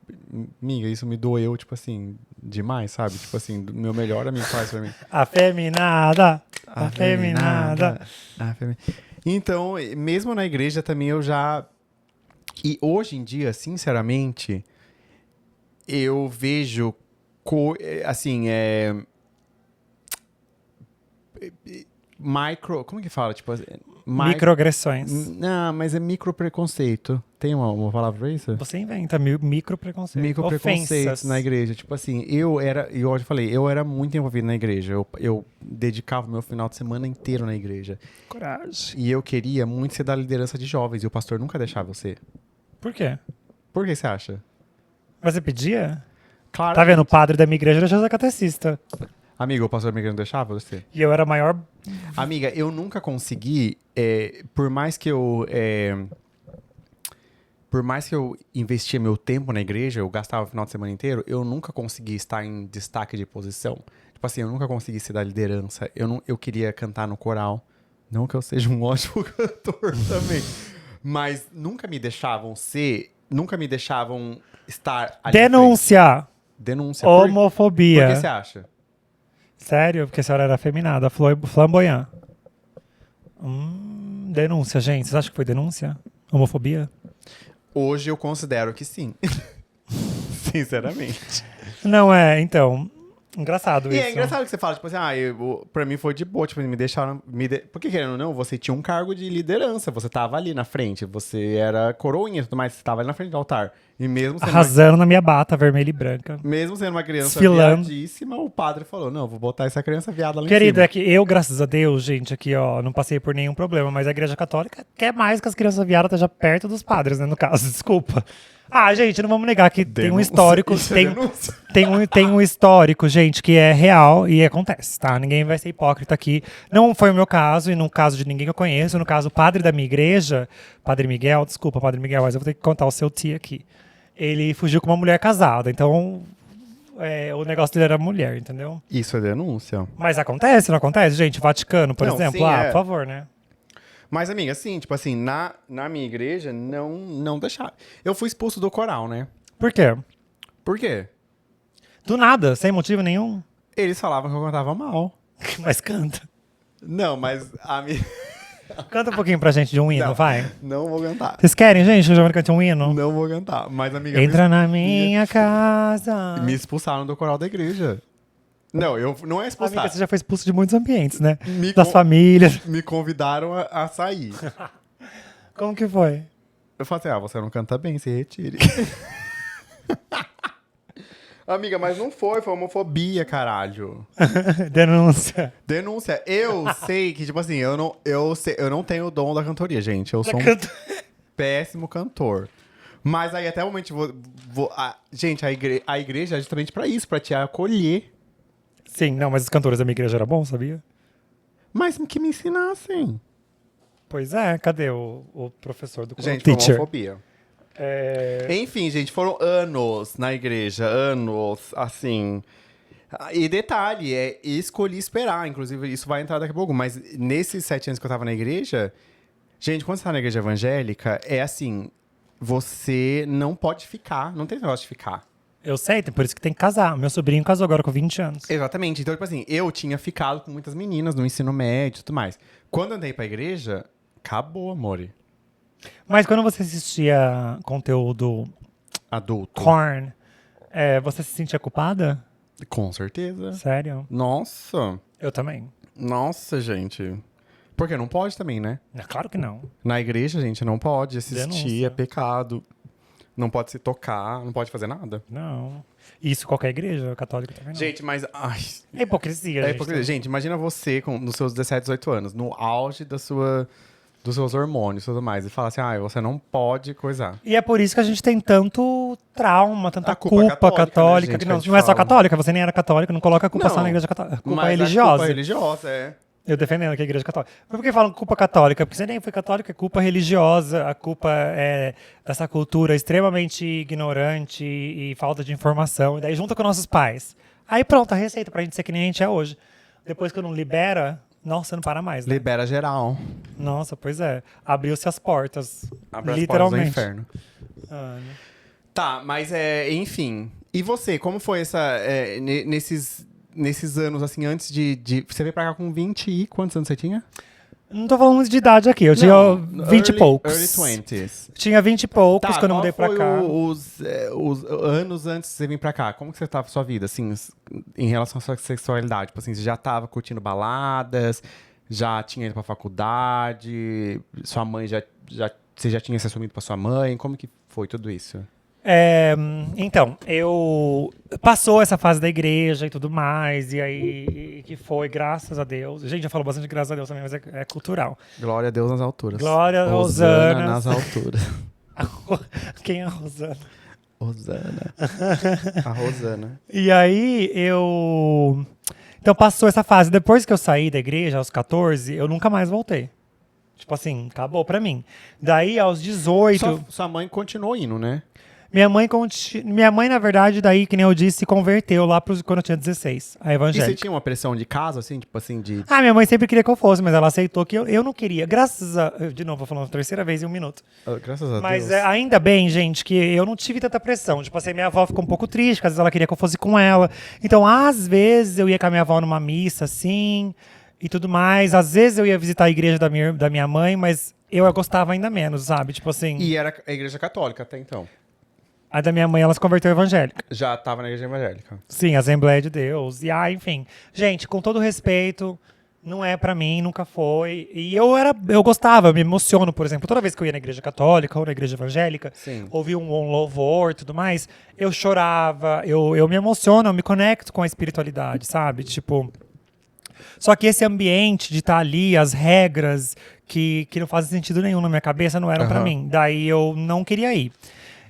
A: amiga, isso me doeu, tipo assim, demais, sabe? Tipo assim, meu melhor amigo faz pra mim.
B: Afeminada.
A: Então, mesmo na igreja também eu já... E hoje em dia, sinceramente... Eu vejo, assim, como que fala? Tipo,
B: Microagressões.
A: Não, mas é micropreconceito. Tem uma palavra pra isso?
B: Você inventa micropreconceito.
A: Micropreconceito
B: Ofensas.
A: na igreja. Tipo assim, eu falei, eu era muito envolvido na igreja. Eu dedicava o meu final de semana inteiro na igreja.
B: Coragem.
A: E eu queria muito ser da liderança de jovens. E o pastor nunca deixava eu ser.
B: Por quê?
A: Por que você acha?
B: Mas você pedia?
A: Claro.
B: Tá vendo? O padre da minha igreja era Jesus catequista.
A: Amiga, o pastor da minha igreja não deixava você?
B: E eu era a maior...
A: Amiga, eu nunca consegui, por mais que eu investia meu tempo na igreja, eu gastava o final de semana inteiro, eu nunca consegui estar em destaque de posição. Tipo assim, eu nunca consegui ser da liderança. Eu queria cantar no coral. Não que eu seja um ótimo cantor também. Mas nunca me deixavam estar ali na
B: Denúncia!
A: frente. Denúncia.
B: Homofobia.
A: Por que você acha?
B: Sério? Porque a senhora era afeminada, flamboyant. Denúncia, gente. Vocês acham que foi denúncia? Homofobia?
A: Hoje eu considero que sim. Sinceramente.
B: Não é, então... Engraçado
A: E
B: isso.
A: é engraçado que você fala, tipo assim, pra mim foi de boa, tipo, me deixaram... Porque querendo ou não, você tinha um cargo de liderança, você tava ali na frente, você era coroinha e tudo mais, você tava ali na frente do altar. E mesmo sendo
B: Arrasando na minha bata vermelha e branca.
A: mesmo sendo uma criança
B: Desfilando.
A: viadíssima, o padre falou, não, vou botar essa criança viada lá
B: Querido,
A: em
B: é que eu, graças a Deus, gente, aqui, ó, não passei por nenhum problema, mas a Igreja Católica quer mais que as crianças viadas estejam perto dos padres, né, no caso, desculpa. Ah, gente, não vamos negar que tem um histórico, tem um histórico, gente, que é real e acontece, tá? Ninguém vai ser hipócrita aqui. Não foi o meu caso e no caso de ninguém que eu conheço, no caso o padre da minha igreja, Padre Miguel, desculpa, Padre Miguel, mas eu vou ter que contar o seu tio aqui. Ele fugiu com uma mulher casada, então o negócio dele era mulher, entendeu?
A: Isso é denúncia.
B: Mas acontece, não acontece, gente? Vaticano, por
A: Não,
B: exemplo,
A: sim,
B: por favor, né?
A: Mas, amiga, assim, tipo assim, na minha igreja, não deixaram. Eu fui expulso do coral, né?
B: Por quê?
A: Por quê?
B: Do nada, sem motivo nenhum.
A: Eles falavam que eu cantava mal.
B: Mas canta.
A: Não, mas a minha...
B: Canta um pouquinho pra gente de um hino,
A: Não.
B: vai.
A: Não vou cantar.
B: Vocês querem, gente, que o Giovanni cante um hino?
A: Não vou cantar. Mas, amiga,
B: Entra na minha casa.
A: me expulsaram do coral da igreja. Não, não é expulsar.
B: Amiga, você já foi expulso de muitos ambientes, né?
A: Me
B: Das famílias.
A: Me convidaram a sair.
B: Como que foi?
A: Eu falei assim, você não canta bem, se retire. Amiga, mas não foi homofobia, caralho.
B: Denúncia.
A: Denúncia. Eu sei que, tipo assim, eu não tenho o dom da cantoria, gente. Eu sou um péssimo cantor. Mas aí até o momento, gente, a igreja é justamente pra isso, pra te acolher.
B: Sim, não, mas os cantores da minha igreja eram bons, sabia?
A: Mas que me ensinassem.
B: Pois é, cadê o professor do
A: Gente, foi
B: teacher?
A: homofobia. Enfim, gente, foram anos na igreja, anos, assim. E detalhe, escolhi esperar, inclusive isso vai entrar daqui a pouco, mas nesses 7 anos que eu tava na igreja, gente, quando você tá na igreja evangélica, é assim, você não pode ficar, não tem negócio de ficar.
B: Eu sei, por isso que tem que casar. Meu sobrinho casou agora com 20 anos.
A: Exatamente, então, tipo assim, eu tinha ficado com muitas meninas no ensino médio e tudo mais. Quando eu andei pra igreja, acabou, amore.
B: Mas quando você assistia conteúdo
A: Adulto.
B: Korn, você se sentia culpada?
A: Com certeza.
B: Sério?
A: Nossa.
B: Eu também.
A: Nossa, gente. Porque não pode também, né?
B: Claro que não.
A: Na igreja, gente, não pode assistir,
B: Denúncia.
A: é pecado. Não pode se tocar, não pode fazer nada.
B: Não. Isso qualquer igreja católica também não.
A: Gente, mas... Ai,
B: É hipocrisia, gente.
A: hipocrisia. Gente, imagina você nos seus 17, 18 anos, no auge dos seus hormônios e tudo mais, e fala assim, você não pode coisar.
B: E é por isso que a gente tem tanto trauma, tanta
A: A culpa
B: culpa
A: católica,
B: católica.
A: né, gente,
B: que
A: que a
B: não,
A: gente
B: não é só
A: fala.
B: católica, você nem era católica, não coloca a culpa só
A: Não,
B: na igreja católica. Culpa
A: Mas
B: religiosa.
A: a culpa religiosa,
B: Eu defendendo que a igreja católica. Mas por que falam culpa católica? Porque você nem foi católica, é culpa religiosa, a culpa é dessa cultura extremamente ignorante e falta de informação. E daí junta com nossos pais. Aí pronto, a receita pra gente ser que nem a gente é hoje. Depois que não libera, nossa, não para mais, né?
A: Libera geral.
B: Nossa, pois é. Abriu-se as portas.
A: Abre as portas do
B: literalmente.
A: inferno.
B: Né?
A: Tá, mas enfim. E você, como foi nesses anos, assim, antes de... Você veio pra cá com 20 e... Quantos anos você tinha?
B: Não tô falando de idade aqui, eu tinha 20 e poucos.
A: Early 20s.
B: Tinha 20 e poucos
A: Tá,
B: quando eu mudei pra cá.
A: os anos antes de você vir pra cá? Como que você tava a sua vida, assim, em relação à sua sexualidade? Tipo assim, você já tava curtindo baladas, já tinha ido pra faculdade, sua mãe você já tinha se assumido pra sua mãe? Como que foi tudo isso?
B: Então, passou essa fase da igreja e tudo mais, e aí que foi, graças a Deus. A gente já falou bastante de graças a Deus também, mas é cultural.
A: Glória a Deus nas alturas.
B: Glória a
A: Rosana
B: Rosana.
A: nas alturas.
B: Quem é a Rosana?
A: Rosana. A Rosana.
B: E aí eu Então passou essa fase. Depois que eu saí da igreja, aos 14, eu nunca mais voltei. Tipo assim, acabou pra mim. Daí, aos 18...
A: Sua mãe continuou indo, né?
B: Minha mãe, na verdade, daí, que nem eu disse, se converteu lá quando eu tinha 16, a
A: E
B: evangélica.
A: você tinha uma pressão de casa, assim, tipo assim, de...
B: Ah, minha mãe sempre queria que eu fosse, mas ela aceitou que eu não queria. Graças a... De novo, vou falando a terceira vez em 1 minuto.
A: Graças a
B: Mas
A: Deus.
B: ainda bem, gente, que eu não tive tanta pressão. Tipo assim, minha avó ficou um pouco triste, porque às vezes ela queria que eu fosse com ela. Então, às vezes, eu ia com a minha avó numa missa, assim, e tudo mais. Às vezes, eu ia visitar a igreja da minha mãe, mas eu gostava ainda menos, sabe? Tipo assim...
A: E era a igreja católica até então?
B: A da minha mãe, ela se converteu evangélica.
A: Já tava na igreja evangélica.
B: Sim, Assembleia de Deus. E, enfim. Gente, com todo respeito, não é pra mim, nunca foi. E eu gostava, eu me emociono, por exemplo. Toda vez que eu ia na igreja católica ou na igreja evangélica,
A: Sim.
B: ouvia um louvor e tudo mais, eu chorava, eu me emociono, eu me conecto com a espiritualidade, sabe? Tipo... Só que esse ambiente de estar ali, as regras que não fazem sentido nenhum na minha cabeça, não eram pra mim. Daí eu não queria ir.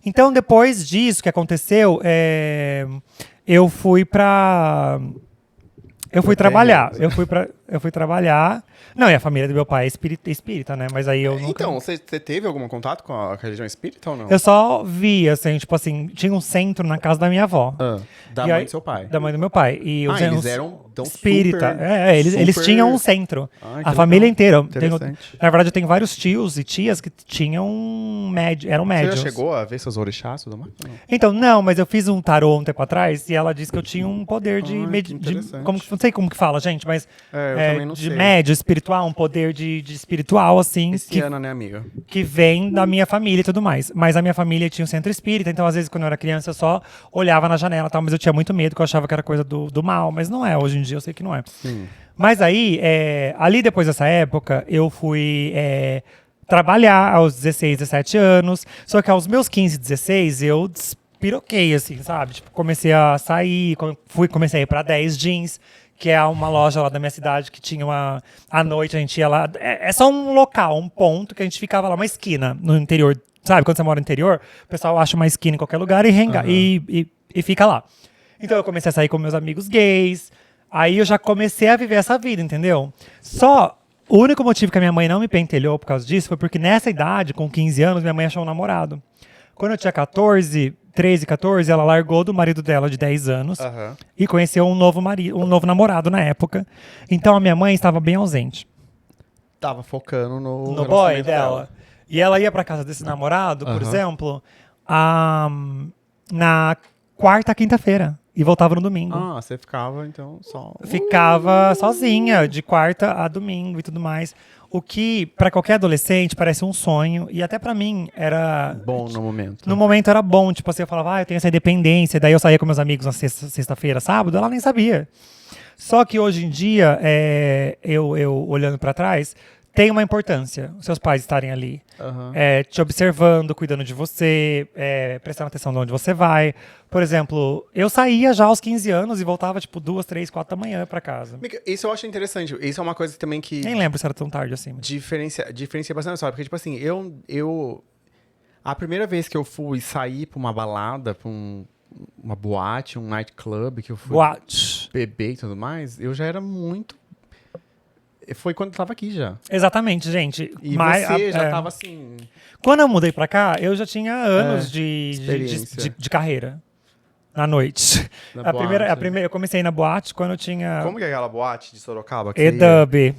B: Então, depois disso que aconteceu, eu fui pra... Eu fui trabalhar. Eu fui trabalhar. Não, e a família do meu pai é espírita, né? Mas aí eu nunca...
A: Então, você teve algum contato com a religião espírita ou não?
B: Eu só vi, assim, tipo assim, tinha um centro na casa da minha avó.
A: Da
B: E
A: mãe
B: aí-
A: do seu pai.
B: Da mãe do meu pai. E
A: Eles eram tão
B: espírita.
A: super-
B: Eles
A: super-
B: tinham um centro.
A: Ai, que
B: A família
A: legal.
B: inteira.
A: Interessante.
B: Na verdade, eu tenho vários tios e tias que tinham eram
A: Você
B: médios.
A: já chegou a ver seus orixás e tudo mais? Não.
B: Então, não, mas eu fiz um tarô um tempo atrás e ela disse que eu tinha um poder de...
A: Ai, que
B: de
A: interessante.
B: não sei como que fala, gente, mas...
A: Eu também não
B: de
A: sei.
B: médio, espiritual, um poder de espiritual, assim,
A: Esse ano, né, amiga?
B: que vem da minha família e tudo mais. Mas a minha família tinha um centro espírita, então às vezes quando eu era criança eu só olhava na janela e tal, mas eu tinha muito medo, porque eu achava que era coisa do mal, mas não é, hoje em dia eu sei que não é.
A: Sim.
B: Mas aí, ali depois dessa época, eu fui trabalhar aos 16, 17 anos, só que aos meus 15, 16, eu despiroquei, assim, sabe? Tipo, comecei a sair, comecei a ir pra 10 Jeans, que é uma loja lá da minha cidade que tinha à noite a gente ia lá. É só um local, um ponto que a gente ficava lá, uma esquina no interior. Sabe, quando você mora no interior, o pessoal acha uma esquina em qualquer lugar e fica lá. Então eu comecei a sair com meus amigos gays. Aí eu já comecei a viver essa vida, entendeu? Só o único motivo que a minha mãe não me pentelhou por causa disso foi porque nessa idade, com 15 anos, minha mãe achou um namorado. Quando eu tinha 13, 14, ela largou do marido dela de 10 anos e conheceu um novo namorado na época. Então a minha mãe estava bem ausente.
A: Tava focando no
B: No boy
A: relacionamento
B: dela. E ela ia pra casa desse namorado, por exemplo, na quarta, quinta-feira. E voltava no domingo.
A: Ah, você ficava, então, só...
B: Ficava sozinha, de quarta a domingo e tudo mais. O que, pra qualquer adolescente, parece um sonho. E até pra mim, era...
A: Bom no momento.
B: No momento era bom. Tipo assim, eu falava, eu tenho essa independência. Daí eu saía com meus amigos na sexta-feira, sábado. Ela nem sabia. Só que hoje em dia, eu olhando pra trás, tem uma importância os seus pais estarem ali. Te observando, cuidando de você, prestando atenção de onde você vai. Por exemplo, eu saía já aos 15 anos e voltava, tipo, 2, 3, 4 da manhã pra casa.
A: Amiga, isso eu acho interessante. Isso é uma coisa também que...
B: Nem lembro se era tão tarde assim. Mas...
A: Diferencia bastante a história. Porque, tipo assim, eu... A primeira vez que eu fui sair pra uma balada, pra uma boate, um nightclub, que eu fui
B: Boate.
A: beber e tudo mais, eu já era muito... Foi quando eu tava aqui já.
B: Exatamente, gente.
A: E você já tava assim...
B: Quando eu mudei pra cá, eu já tinha anos de
A: experiência.
B: carreira. Na noite.
A: Na
B: A
A: boate.
B: primeira, eu comecei na boate quando eu tinha...
A: Como que é aquela boate de Sorocaba? Que você ia?
B: EDUB.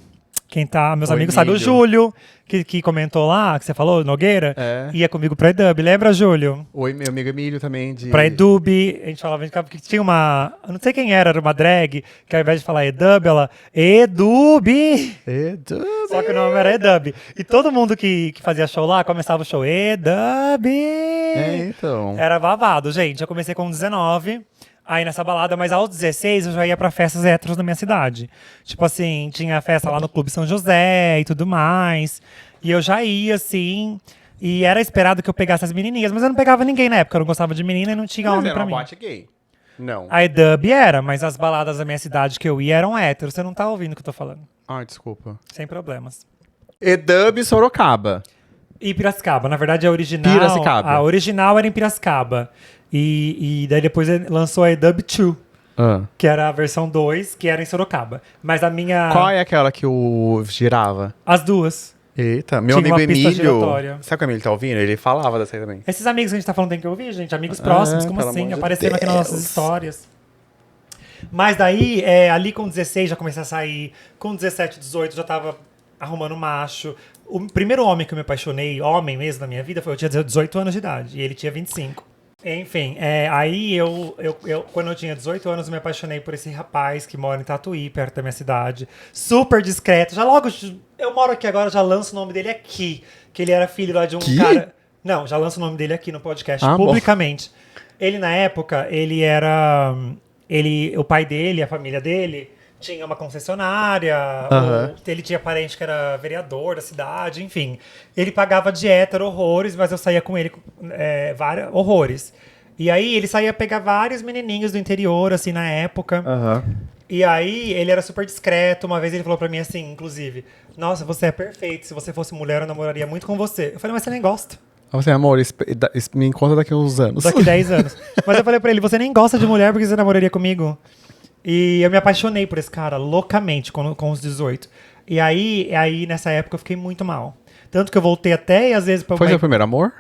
B: Quem tá, meus
A: O
B: amigos sabem, o
A: Emílio.
B: Júlio, que comentou lá, que você falou, Nogueira, ia comigo pra EDUB. Lembra, Júlio?
A: Oi, meu amigo Emílio também de...
B: Pra EDUB, a gente falava, porque tinha uma, eu não sei quem era uma drag, que ao invés de falar EDUB, ela, EDUB! Só que o nome era EDUB. E todo mundo que fazia show lá, começava o show, EDUB!
A: então.
B: Era babado, gente. Eu comecei com 19, aí nessa balada, mas aos 16 eu já ia pra festas héteros na minha cidade. Tipo assim, tinha festa lá no Clube São José e tudo mais. E eu já ia, assim, e era esperado que eu pegasse as menininhas, mas eu não pegava ninguém na época, eu não gostava de menina e não tinha
A: Mas
B: homem
A: era
B: pra
A: uma
B: mim.
A: boate gay. Não.
B: A EDUB era, mas as baladas da minha cidade que eu ia eram héteros. Você não tá ouvindo o que eu tô falando.
A: Ai, desculpa.
B: Sem problemas.
A: EDUB Sorocaba.
B: E Piracicaba, na verdade a original.
A: Piracicaba.
B: A original era em Piracicaba. E daí depois ele lançou a EDUB 2. que era a versão 2, que era em Sorocaba. Mas a minha...
A: Qual é aquela que o girava?
B: As duas.
A: Eita, meu
B: Tinha
A: amigo
B: uma pista
A: Emílio.
B: giratória.
A: Sabe que o Emílio tá ouvindo? Ele falava dessa aí também.
B: Esses amigos que a gente tá falando tem que ouvir, gente. Amigos próximos, como
A: pelo
B: assim?
A: amor de
B: Aparecendo aqui nas
A: Deus.
B: nossas histórias. Mas daí, ali com 16 já comecei a sair. Com 17, 18 já tava arrumando macho. O primeiro homem que eu me apaixonei, homem mesmo na minha vida, eu tinha 18 anos de idade. E ele tinha 25. Enfim, aí quando eu tinha 18 anos, eu me apaixonei por esse rapaz que mora em Tatuí, perto da minha cidade. Super discreto. Já logo, eu moro aqui agora, já lanço o nome dele aqui. Que ele era filho lá de um cara... Não, já lanço o nome dele aqui no podcast, publicamente. Bom. Ele, na época, ele era... o pai dele, a família dele... tinha uma concessionária, ele tinha parente que era vereador da cidade, enfim. Ele pagava de hétero horrores, mas eu saía com ele horrores. E aí ele saía pegar vários menininhos do interior, assim, na época. E aí ele era super discreto. Uma vez ele falou pra mim assim, inclusive, nossa, você é perfeito. Se você fosse mulher, eu namoraria muito com você. Eu falei, mas você nem gosta.
A: Você, amor, me encontra daqui a uns anos.
B: Daqui 10 anos. Mas eu falei pra ele, você nem gosta de mulher porque você namoraria comigo? E eu me apaixonei por esse cara, loucamente, com os 18. E aí, nessa época, eu fiquei muito mal. Tanto que eu voltei até, e às vezes...
A: Foi seu primeiro amor?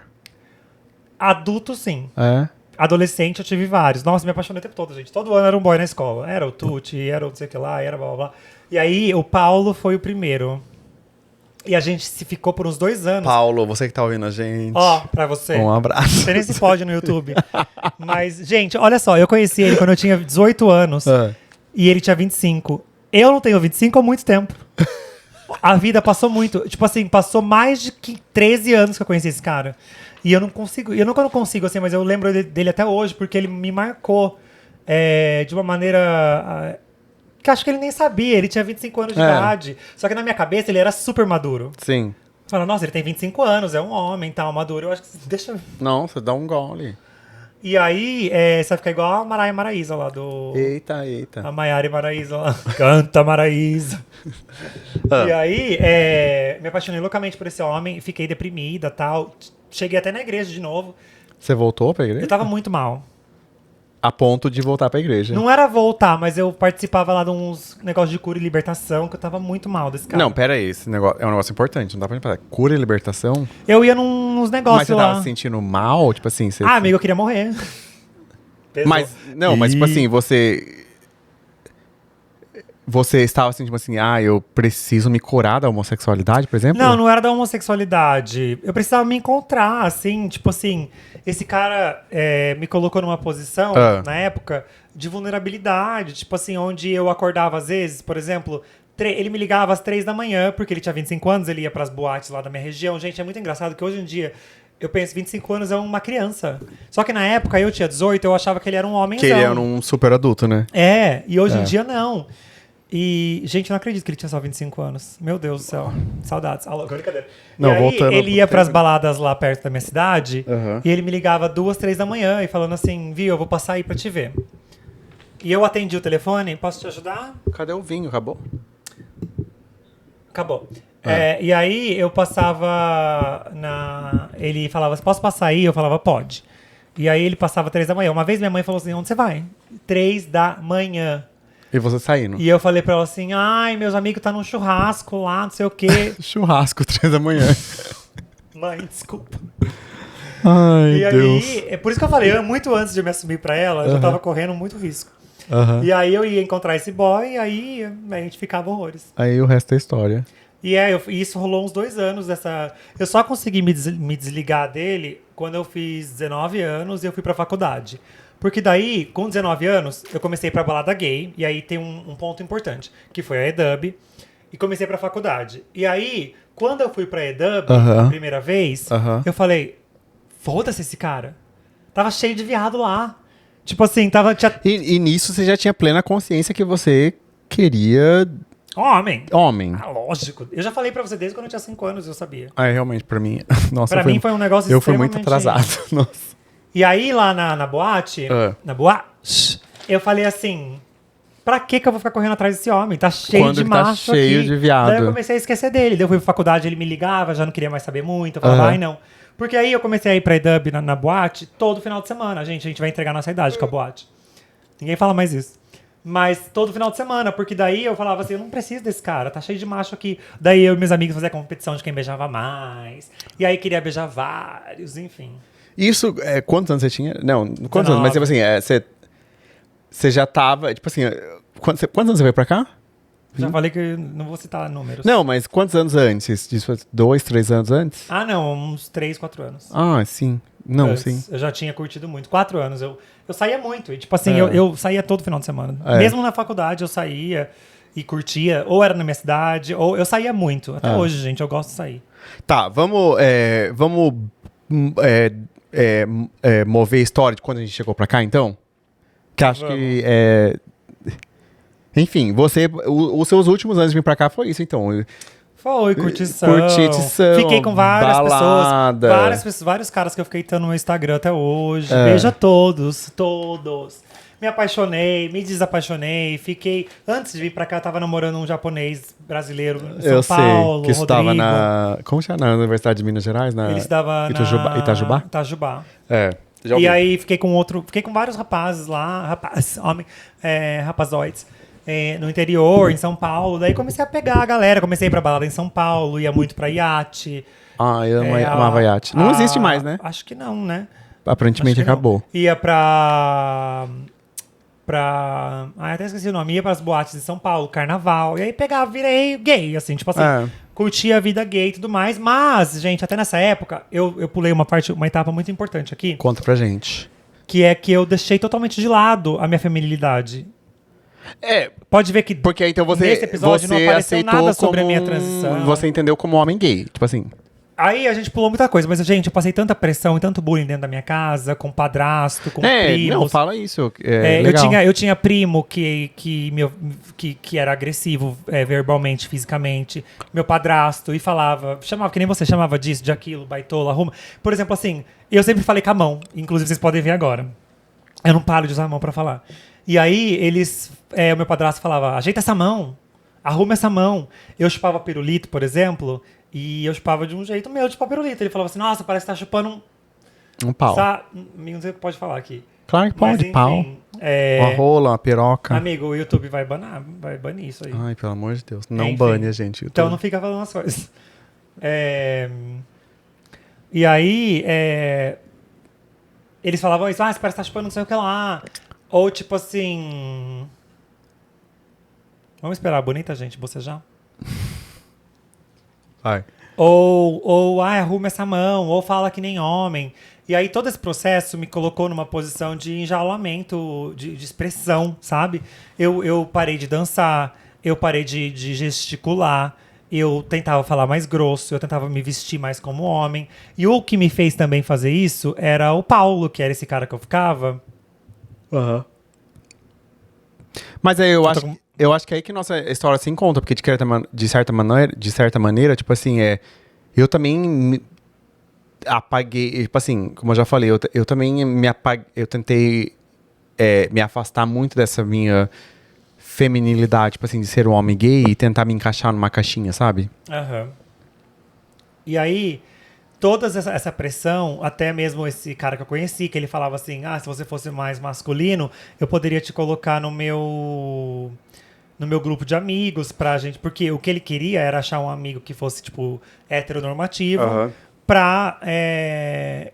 B: Adulto, sim.
A: É?
B: Adolescente, eu tive vários. Nossa, me apaixonei o tempo todo, gente. Todo ano era um boy na escola. Era o Tuti, era o não sei o que lá, era blá, blá, blá. E aí, o Paulo foi o primeiro. E a gente se ficou por uns 2 anos.
A: Paulo, você que tá ouvindo a gente.
B: Ó, pra você.
A: Um abraço.
B: Você nem se pode no YouTube. Mas, gente, olha só, eu conheci ele quando eu tinha 18 anos e ele tinha 25. Eu não tenho 25 há muito tempo. A vida passou muito. Tipo assim, passou mais de 13 anos que eu conheci esse cara. E eu não consigo, assim, mas eu lembro dele até hoje, porque ele me marcou de uma maneira... que acho que ele nem sabia, ele tinha 25 anos de idade. Só que na minha cabeça ele era super maduro.
A: Sim.
B: Fala, nossa, ele tem 25 anos, é um homem, tal, maduro. Eu acho que deixa...
A: Não, você dá um gole.
B: E aí, você vai ficar igual a Maraia Maraísa lá do...
A: Eita.
B: A Maiara e Maraísa lá. Canta, Maraísa. E aí, me apaixonei loucamente por esse homem, fiquei deprimida e tal. Cheguei até na igreja de novo.
A: Você voltou pra igreja?
B: Eu tava muito mal.
A: A ponto de voltar pra igreja.
B: Não era voltar, mas eu participava lá de uns negócios de cura e libertação, que eu tava muito mal desse cara.
A: Não, pera aí, esse negócio é um negócio importante, não dá pra falar. Cura e libertação?
B: Eu ia nos negócios lá.
A: Mas você tava se sentindo mal? Tipo assim...
B: amigo, eu queria morrer.
A: Mas, não, mas tipo assim, Você estava assim, tipo assim, eu preciso me curar da homossexualidade, por exemplo?
B: Não era da homossexualidade. Eu precisava me encontrar, assim, tipo assim, esse cara me colocou numa posição, na época, de vulnerabilidade, tipo assim, onde eu acordava às vezes, por exemplo, ele me ligava às 3 da manhã, porque ele tinha 25 anos, ele ia pras boates lá da minha região. Gente, é muito engraçado que hoje em dia... Eu penso, 25 anos é uma criança. Só que na época, eu tinha 18, eu achava que ele era um homenzão.
A: Que ele era um super adulto, né?
B: E hoje em dia não. E, gente, eu não acredito que ele tinha só 25 anos. Meu Deus do céu. Saudades. Brincadeira.
A: Não,
B: e aí,
A: voltando
B: ele ia pras baladas lá perto da minha cidade, e ele me ligava 2, 3 da manhã e falando assim, eu vou passar aí pra te ver. E eu atendi o telefone, posso te ajudar?
A: Cadê o vinho? Acabou?
B: Acabou. E aí eu passava ele falava, posso passar aí? Eu falava, pode. E aí ele passava 3 da manhã. Uma vez minha mãe falou assim, onde você vai? 3 da manhã.
A: E você saindo?
B: E eu falei pra ela assim, meus amigos tá num churrasco lá, não sei o quê.
A: Churrasco, 3 da manhã.
B: Mãe, desculpa.
A: Ai, Deus.
B: Aí, é por isso que eu falei, muito antes de eu me assumir pra ela, eu já tava correndo muito risco. E aí eu ia encontrar esse boy, e aí a gente ficava horrores.
A: Aí o resto é história.
B: E isso rolou uns 2 anos dessa... Eu só consegui me desligar dele quando eu fiz 19 anos e eu fui pra faculdade. Porque daí, com 19 anos, eu comecei pra balada gay, e aí tem um ponto importante, que foi a EDUB, e comecei pra faculdade. E aí, quando eu fui pra EDUB, a primeira vez, eu falei, foda-se esse cara. Tava cheio de viado lá. Tipo assim, tava...
A: E nisso você já tinha plena consciência que você queria...
B: Homem.
A: Lógico.
B: Eu já falei pra você desde quando eu tinha 5 anos, eu sabia.
A: Realmente, pra mim... Nossa,
B: pra mim foi um negócio
A: eu fui muito atrasado. Nossa.
B: E aí, lá na boate, eu falei assim, pra que eu vou ficar correndo atrás desse homem? Tá cheio de macho
A: tá cheio
B: aqui.
A: de viado.
B: Daí eu comecei a esquecer dele. Daí eu fui pra faculdade, ele me ligava, já não queria mais saber muito. Eu falava, não. Porque aí eu comecei a ir pra EDUB na boate todo final de semana. A gente vai entregar nossa idade com a boate. Ninguém fala mais isso. Mas todo final de semana, porque daí eu falava assim, eu não preciso desse cara, tá cheio de macho aqui. Daí eu e meus amigos faziam competição de quem beijava mais. E aí queria beijar vários, enfim.
A: Isso, quantos anos você tinha? Não, quantos anos? Mas, tipo assim, você já tava, tipo assim, quantos anos você veio pra cá?
B: Já falei que eu não vou citar números.
A: Não, mas quantos anos antes? Isso foi 2, 3 anos antes?
B: Ah, não, uns 3, 4 anos.
A: Ah, sim. Não,
B: Antes.
A: sim.
B: Eu já tinha curtido muito. 4 anos. Eu saía muito. E, tipo assim, eu saía todo final de semana.
A: É.
B: Mesmo na faculdade, eu saía e curtia. Ou era na minha cidade, ou eu saía muito. Até hoje, gente, eu gosto de sair.
A: Tá, vamos mover a história de quando a gente chegou pra cá, então? Que acho que enfim, os seus últimos anos de vir pra cá foi isso, então.
B: Foi, curtição. Fiquei com várias pessoas. Vários caras que eu fiquei tendo no meu Instagram até hoje. Beijo a todos. Me apaixonei, me desapaixonei. Fiquei. Antes de vir pra cá, eu tava namorando um japonês brasileiro em São Paulo.
A: Que estava na. Como chama? Na Universidade de Minas Gerais?
B: Ele estava
A: na Itajubá?
B: Itajubá.
A: E
B: aí fiquei com vários rapazes lá, rapazoides. No interior, em São Paulo. Daí comecei a pegar a galera. Comecei a ir pra balada em São Paulo, ia muito pra iate.
A: Eu amava iate. Não existe mais, né?
B: Acho que não, né?
A: Aparentemente acabou.
B: Ia até esqueci o nome. Ia pras boates de São Paulo, carnaval. E aí virei gay, assim, tipo assim. Curtia a vida gay e tudo mais. Mas, gente, até nessa época, eu pulei uma etapa muito importante aqui.
A: Conta pra gente.
B: Que é que eu deixei totalmente de lado a minha feminilidade. Pode ver que
A: porque então
B: nesse episódio não apareceu nada sobre a minha transição.
A: Você entendeu como homem gay, tipo assim.
B: Aí a gente pulou muita coisa, mas, gente, eu passei tanta pressão e tanto bullying dentro da minha casa, com padrasto, com primos.
A: Não, fala isso.
B: Eu tinha primo que era agressivo verbalmente, fisicamente. Meu padrasto, e chamava, que nem você chamava disso, de aquilo, baitola, arruma. Por exemplo, assim, eu sempre falei com a mão, inclusive vocês podem ver agora. Eu não paro de usar a mão pra falar. E aí, o meu padrasto falava, ajeita essa mão, arruma essa mão. Eu chupava pirulito, por exemplo, e eu chupava de um jeito meu de chupar pirulito. Ele falava assim, nossa, parece que tá chupando
A: um pau.
B: Não sei o que pode falar aqui.
A: Claro que pode, pau. Uma rola, uma piroca.
B: Amigo, o YouTube vai banir isso aí.
A: Ai, pelo amor de Deus. Não bane a gente. YouTube.
B: Então não fica falando as coisas. E aí, eles falavam isso, você parece que tá chupando não sei o que lá. Ou tipo assim... Vamos esperar, bonita gente, bocejar?
A: Vai.
B: Ou arruma essa mão, ou fala que nem homem. E aí todo esse processo me colocou numa posição de enjaulamento, de expressão, sabe? Eu parei de dançar, eu parei de gesticular, eu tentava falar mais grosso, eu tentava me vestir mais como homem. E o que me fez também fazer isso era o Paulo, que era esse cara que eu ficava...
A: Mas aí eu acho que é aí que nossa história se encontra, porque de certa maneira, tipo assim, eu também apaguei, tipo assim, como eu já falei, eu também me apaguei, eu tentei me afastar muito dessa minha feminilidade, tipo assim, de ser um homem gay e tentar me encaixar numa caixinha, sabe?
B: E aí... Toda essa pressão, até mesmo esse cara que eu conheci, que ele falava assim, se você fosse mais masculino, eu poderia te colocar no meu grupo de amigos pra gente, porque o que ele queria era achar um amigo que fosse, tipo, heteronormativo, pra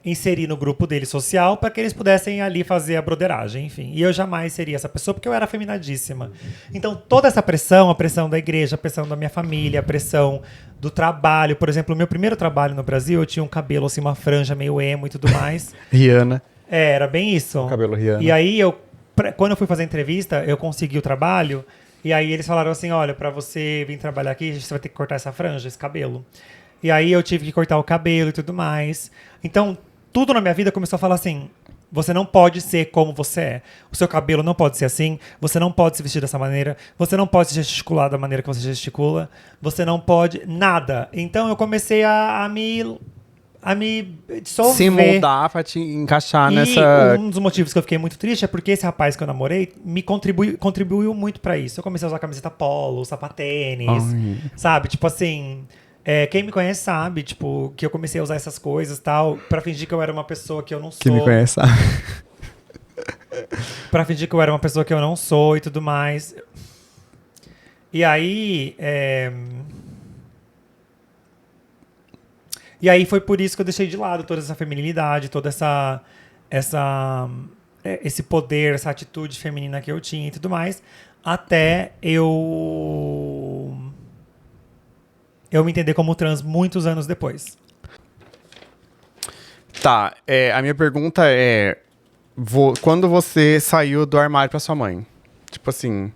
B: inserir no grupo dele social, pra que eles pudessem ali fazer a broderagem, enfim. E eu jamais seria essa pessoa, porque eu era afeminadíssima. Então, toda essa pressão, a pressão da igreja, a pressão da minha família, a pressão do trabalho. Por exemplo, o meu primeiro trabalho no Brasil, eu tinha um cabelo, assim, uma franja meio emo e tudo mais.
A: Rihanna.
B: Era bem isso.
A: O cabelo Rihanna.
B: E aí, quando eu fui fazer a entrevista, eu consegui o trabalho, e aí eles falaram assim, olha, pra você vir trabalhar aqui, você vai ter que cortar essa franja, esse cabelo. E aí eu tive que cortar o cabelo e tudo mais. Então, tudo na minha vida começou a falar assim, você não pode ser como você é. O seu cabelo não pode ser assim, você não pode se vestir dessa maneira, você não pode se gesticular da maneira que você gesticula, você não pode nada. Então eu comecei a me dissolver.
A: Se mudar pra te encaixar nessa...
B: E um dos motivos que eu fiquei muito triste é porque esse rapaz que eu namorei me contribuiu muito pra isso. Eu comecei a usar camiseta polo, sapatênis, sabe? Tipo assim... quem me conhece sabe, tipo, que eu comecei a usar essas coisas e tal, pra fingir que eu era uma pessoa que eu não sou.
A: Quem me conhece sabe.
B: Pra fingir que eu era uma pessoa que eu não sou e tudo mais. E aí... E aí foi por isso que eu deixei de lado toda essa feminilidade, toda esse poder, essa atitude feminina que eu tinha e tudo mais, até eu me entender como trans muitos anos depois.
A: Tá, a minha pergunta é... quando você saiu do armário pra sua mãe? Tipo assim...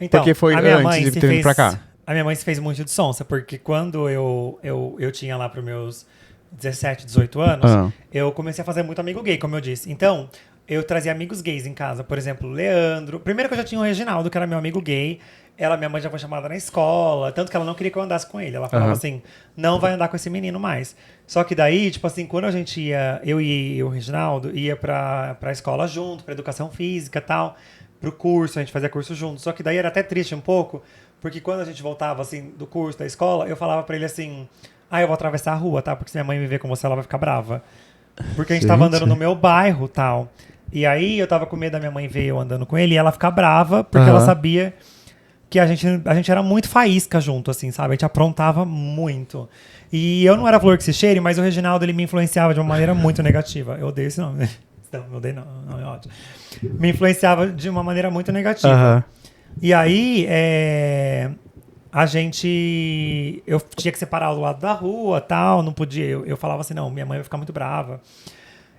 B: Então,
A: porque foi
B: a minha
A: antes
B: mãe
A: de ter vindo pra cá?
B: A minha mãe se fez muito de sonsa, porque quando eu tinha lá pros meus 17, 18 anos, eu comecei a fazer muito amigo gay, como eu disse. Então, eu trazia amigos gays em casa. Por exemplo, Leandro. Primeiro que eu já tinha o Reginaldo, que era meu amigo gay. Minha mãe já foi chamada na escola, tanto que ela não queria que eu andasse com ele. Ela falava assim, não vai andar com esse menino mais. Só que daí, tipo assim, quando a gente ia, eu e o Reginaldo, ia pra escola junto, pra educação física e tal, pro curso, a gente fazia curso junto. Só que daí era até triste um pouco, porque quando a gente voltava, assim, do curso, da escola, eu falava pra ele assim, eu vou atravessar a rua, tá? Porque se minha mãe me ver com você, ela vai ficar brava. Porque a gente tava andando no meu bairro, tal. E aí eu tava com medo da minha mãe ver eu andando com ele e ela ficar brava, porque ela sabia que a gente era muito faísca junto, assim, sabe? A gente aprontava muito. E eu não era flor que se cheire, mas o Reginaldo, ele me influenciava de uma maneira muito negativa. Eu odeio esse nome. Não, eu odeio não, é ótimo. Me influenciava de uma maneira muito negativa. E aí, eu tinha que separar do lado da rua, tal, não podia. Eu falava assim, não, minha mãe vai ficar muito brava.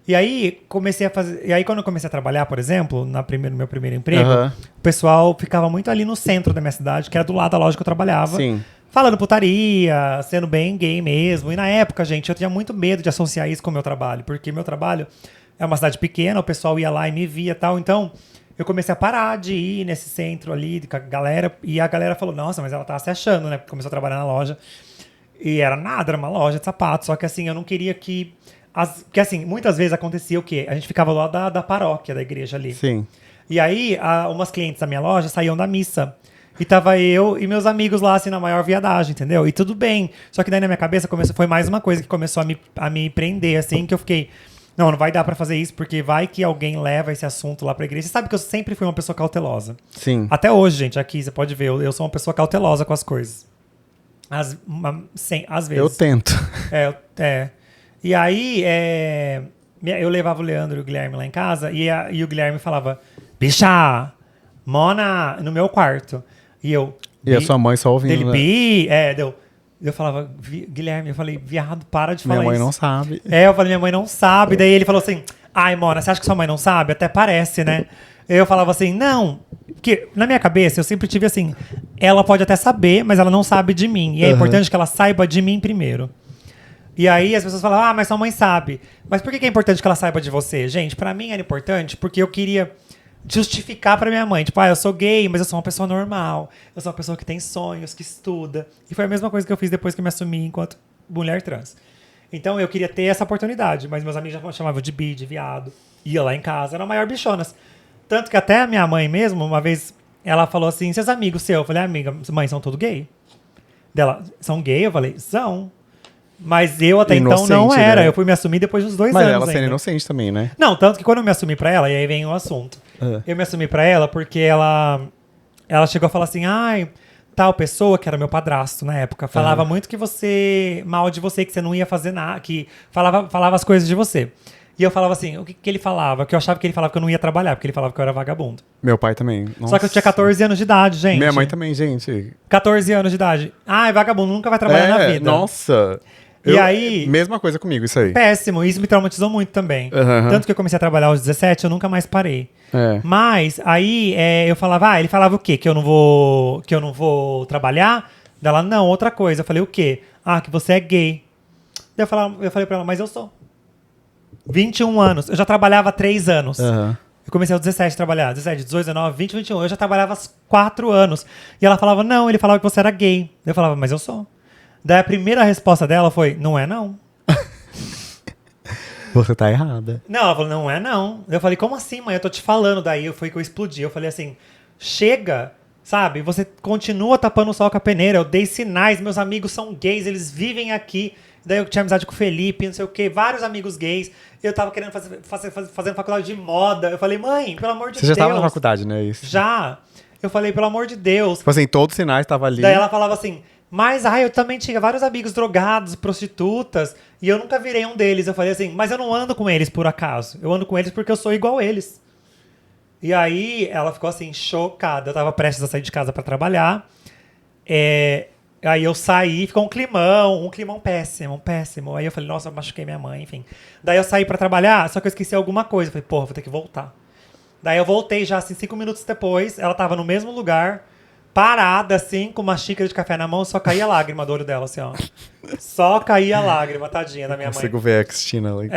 B: E aí, quando eu comecei a trabalhar, por exemplo, no meu primeiro emprego, o pessoal ficava muito ali no centro da minha cidade, que era do lado da loja que eu trabalhava.
A: Sim.
B: Falando putaria, sendo bem gay mesmo. E na época, gente, eu tinha muito medo de associar isso com o meu trabalho, porque meu trabalho é uma cidade pequena, o pessoal ia lá e me via e tal. Então, eu comecei a parar de ir nesse centro ali com a galera, e a galera falou, nossa, mas ela tava se achando, né? Porque começou a trabalhar na loja. E era nada, era uma loja de sapatos. Só que assim, eu não queria que... Porque assim, muitas vezes acontecia o quê? A gente ficava lá da paróquia, da igreja ali.
A: Sim.
B: E aí, umas clientes da minha loja saíam da missa. E tava eu e meus amigos lá, assim, na maior viadagem, entendeu? E tudo bem. Só que daí na minha cabeça foi mais uma coisa que começou a me prender, assim, que eu fiquei... Não vai dar pra fazer isso, porque vai que alguém leva esse assunto lá pra igreja. Você sabe que eu sempre fui uma pessoa cautelosa.
A: Sim.
B: Até hoje, gente, aqui, você pode ver, eu sou uma pessoa cautelosa com as coisas. Às vezes.
A: Eu tento.
B: E aí, eu levava o Leandro e o Guilherme lá em casa, e o Guilherme falava, bicha, Mona, no meu quarto. E
A: a sua mãe só ouvindo,
B: eu falava, Guilherme, eu falei, viado, para de falar isso.
A: Minha mãe não sabe.
B: Eu falei, minha mãe não sabe. Daí ele falou assim, ai, Mona, você acha que sua mãe não sabe? Até parece, né? Eu falava assim, não, porque na minha cabeça eu sempre tive assim, ela pode até saber, mas ela não sabe de mim. E é importante que ela saiba de mim primeiro. E aí as pessoas falam, mas sua mãe sabe. Mas por que é importante que ela saiba de você? Gente, pra mim era importante porque eu queria justificar pra minha mãe. Tipo, eu sou gay, mas eu sou uma pessoa normal. Eu sou uma pessoa que tem sonhos, que estuda. E foi a mesma coisa que eu fiz depois que eu me assumi enquanto mulher trans. Então eu queria ter essa oportunidade, mas meus amigos já chamavam de bi, de viado. Ia lá em casa, eram maior bichonas. Tanto que até a minha mãe mesmo, uma vez, ela falou assim, seus amigos seus? Eu falei, amiga, mãe, são todos gay? Dela, são gay? Eu falei, são. Mas eu até
A: inocente,
B: então não era.
A: Né?
B: Eu fui me assumir depois dos 2
A: mas
B: anos.
A: Mas ela sendo
B: ainda.
A: inocente também, né?
B: Não, tanto que quando eu me assumi pra ela, e aí vem o assunto. Eu me assumi pra ela porque ela chegou a falar assim, tal pessoa, que era meu padrasto na época, falava muito que mal de você, que você não ia fazer nada, que falava as coisas de você. E eu falava assim, o que ele falava? Que eu achava que ele falava que eu não ia trabalhar, porque ele falava que eu era vagabundo.
A: Meu pai também. Nossa.
B: Só que eu tinha 14 anos de idade, gente.
A: Minha mãe também, gente.
B: 14 anos de idade. Vagabundo, nunca vai trabalhar na vida.
A: Nossa.
B: E aí...
A: Mesma coisa comigo, isso aí.
B: Péssimo, isso me traumatizou muito também. Tanto que eu comecei a trabalhar aos 17, eu nunca mais parei. Mas aí eu falava, ele falava o quê? Que eu não vou trabalhar? Dela, não, outra coisa. Eu falei, o quê? Que você é gay. Daí eu falei pra ela, mas eu sou. 21 anos. Eu já trabalhava há 3 anos. Eu comecei aos 17 a trabalhar. 17, 18, 19, 20, 21. Eu já trabalhava há 4 anos. E ela falava, não, ele falava que você era gay. Eu falava, mas eu sou. Daí a primeira resposta dela foi, não é não.
A: Você tá errada.
B: Não, ela falou, não é não. Eu falei, como assim, mãe? Eu tô te falando. Daí foi que eu explodi. Eu falei assim, chega Sabe? Você continua tapando o sol com a peneira. Eu dei sinais, meus amigos são gays, eles vivem aqui. Daí eu tinha amizade com o Felipe, não sei o quê, vários amigos gays. Eu tava querendo fazendo faculdade de moda. Eu falei, mãe, pelo amor de Deus.
A: Você já tava na faculdade, né? Isso.
B: Já. Eu falei, pelo amor de Deus.
A: Tipo assim, todos os sinais estavam ali.
B: Daí ela falava assim, mas eu também tinha vários amigos drogados, prostitutas, e eu nunca virei um deles. Eu falei assim, mas eu não ando com eles por acaso. Eu ando com eles porque eu sou igual a eles. E aí ela ficou assim, chocada. Eu tava prestes a sair de casa pra trabalhar. Aí eu saí, ficou um climão péssimo, péssimo. Aí eu falei, nossa, eu machuquei minha mãe, enfim. Daí eu saí pra trabalhar, só que eu esqueci alguma coisa. Eu falei, porra, vou ter que voltar. Daí eu voltei já, assim, 5 minutos depois. Ela tava no mesmo lugar, parada, assim, com uma xícara de café na mão. Só caía lágrima do olho dela, assim, ó. Só caía lágrima, tadinha da minha mãe.
A: Consigo ver a Cristina ali.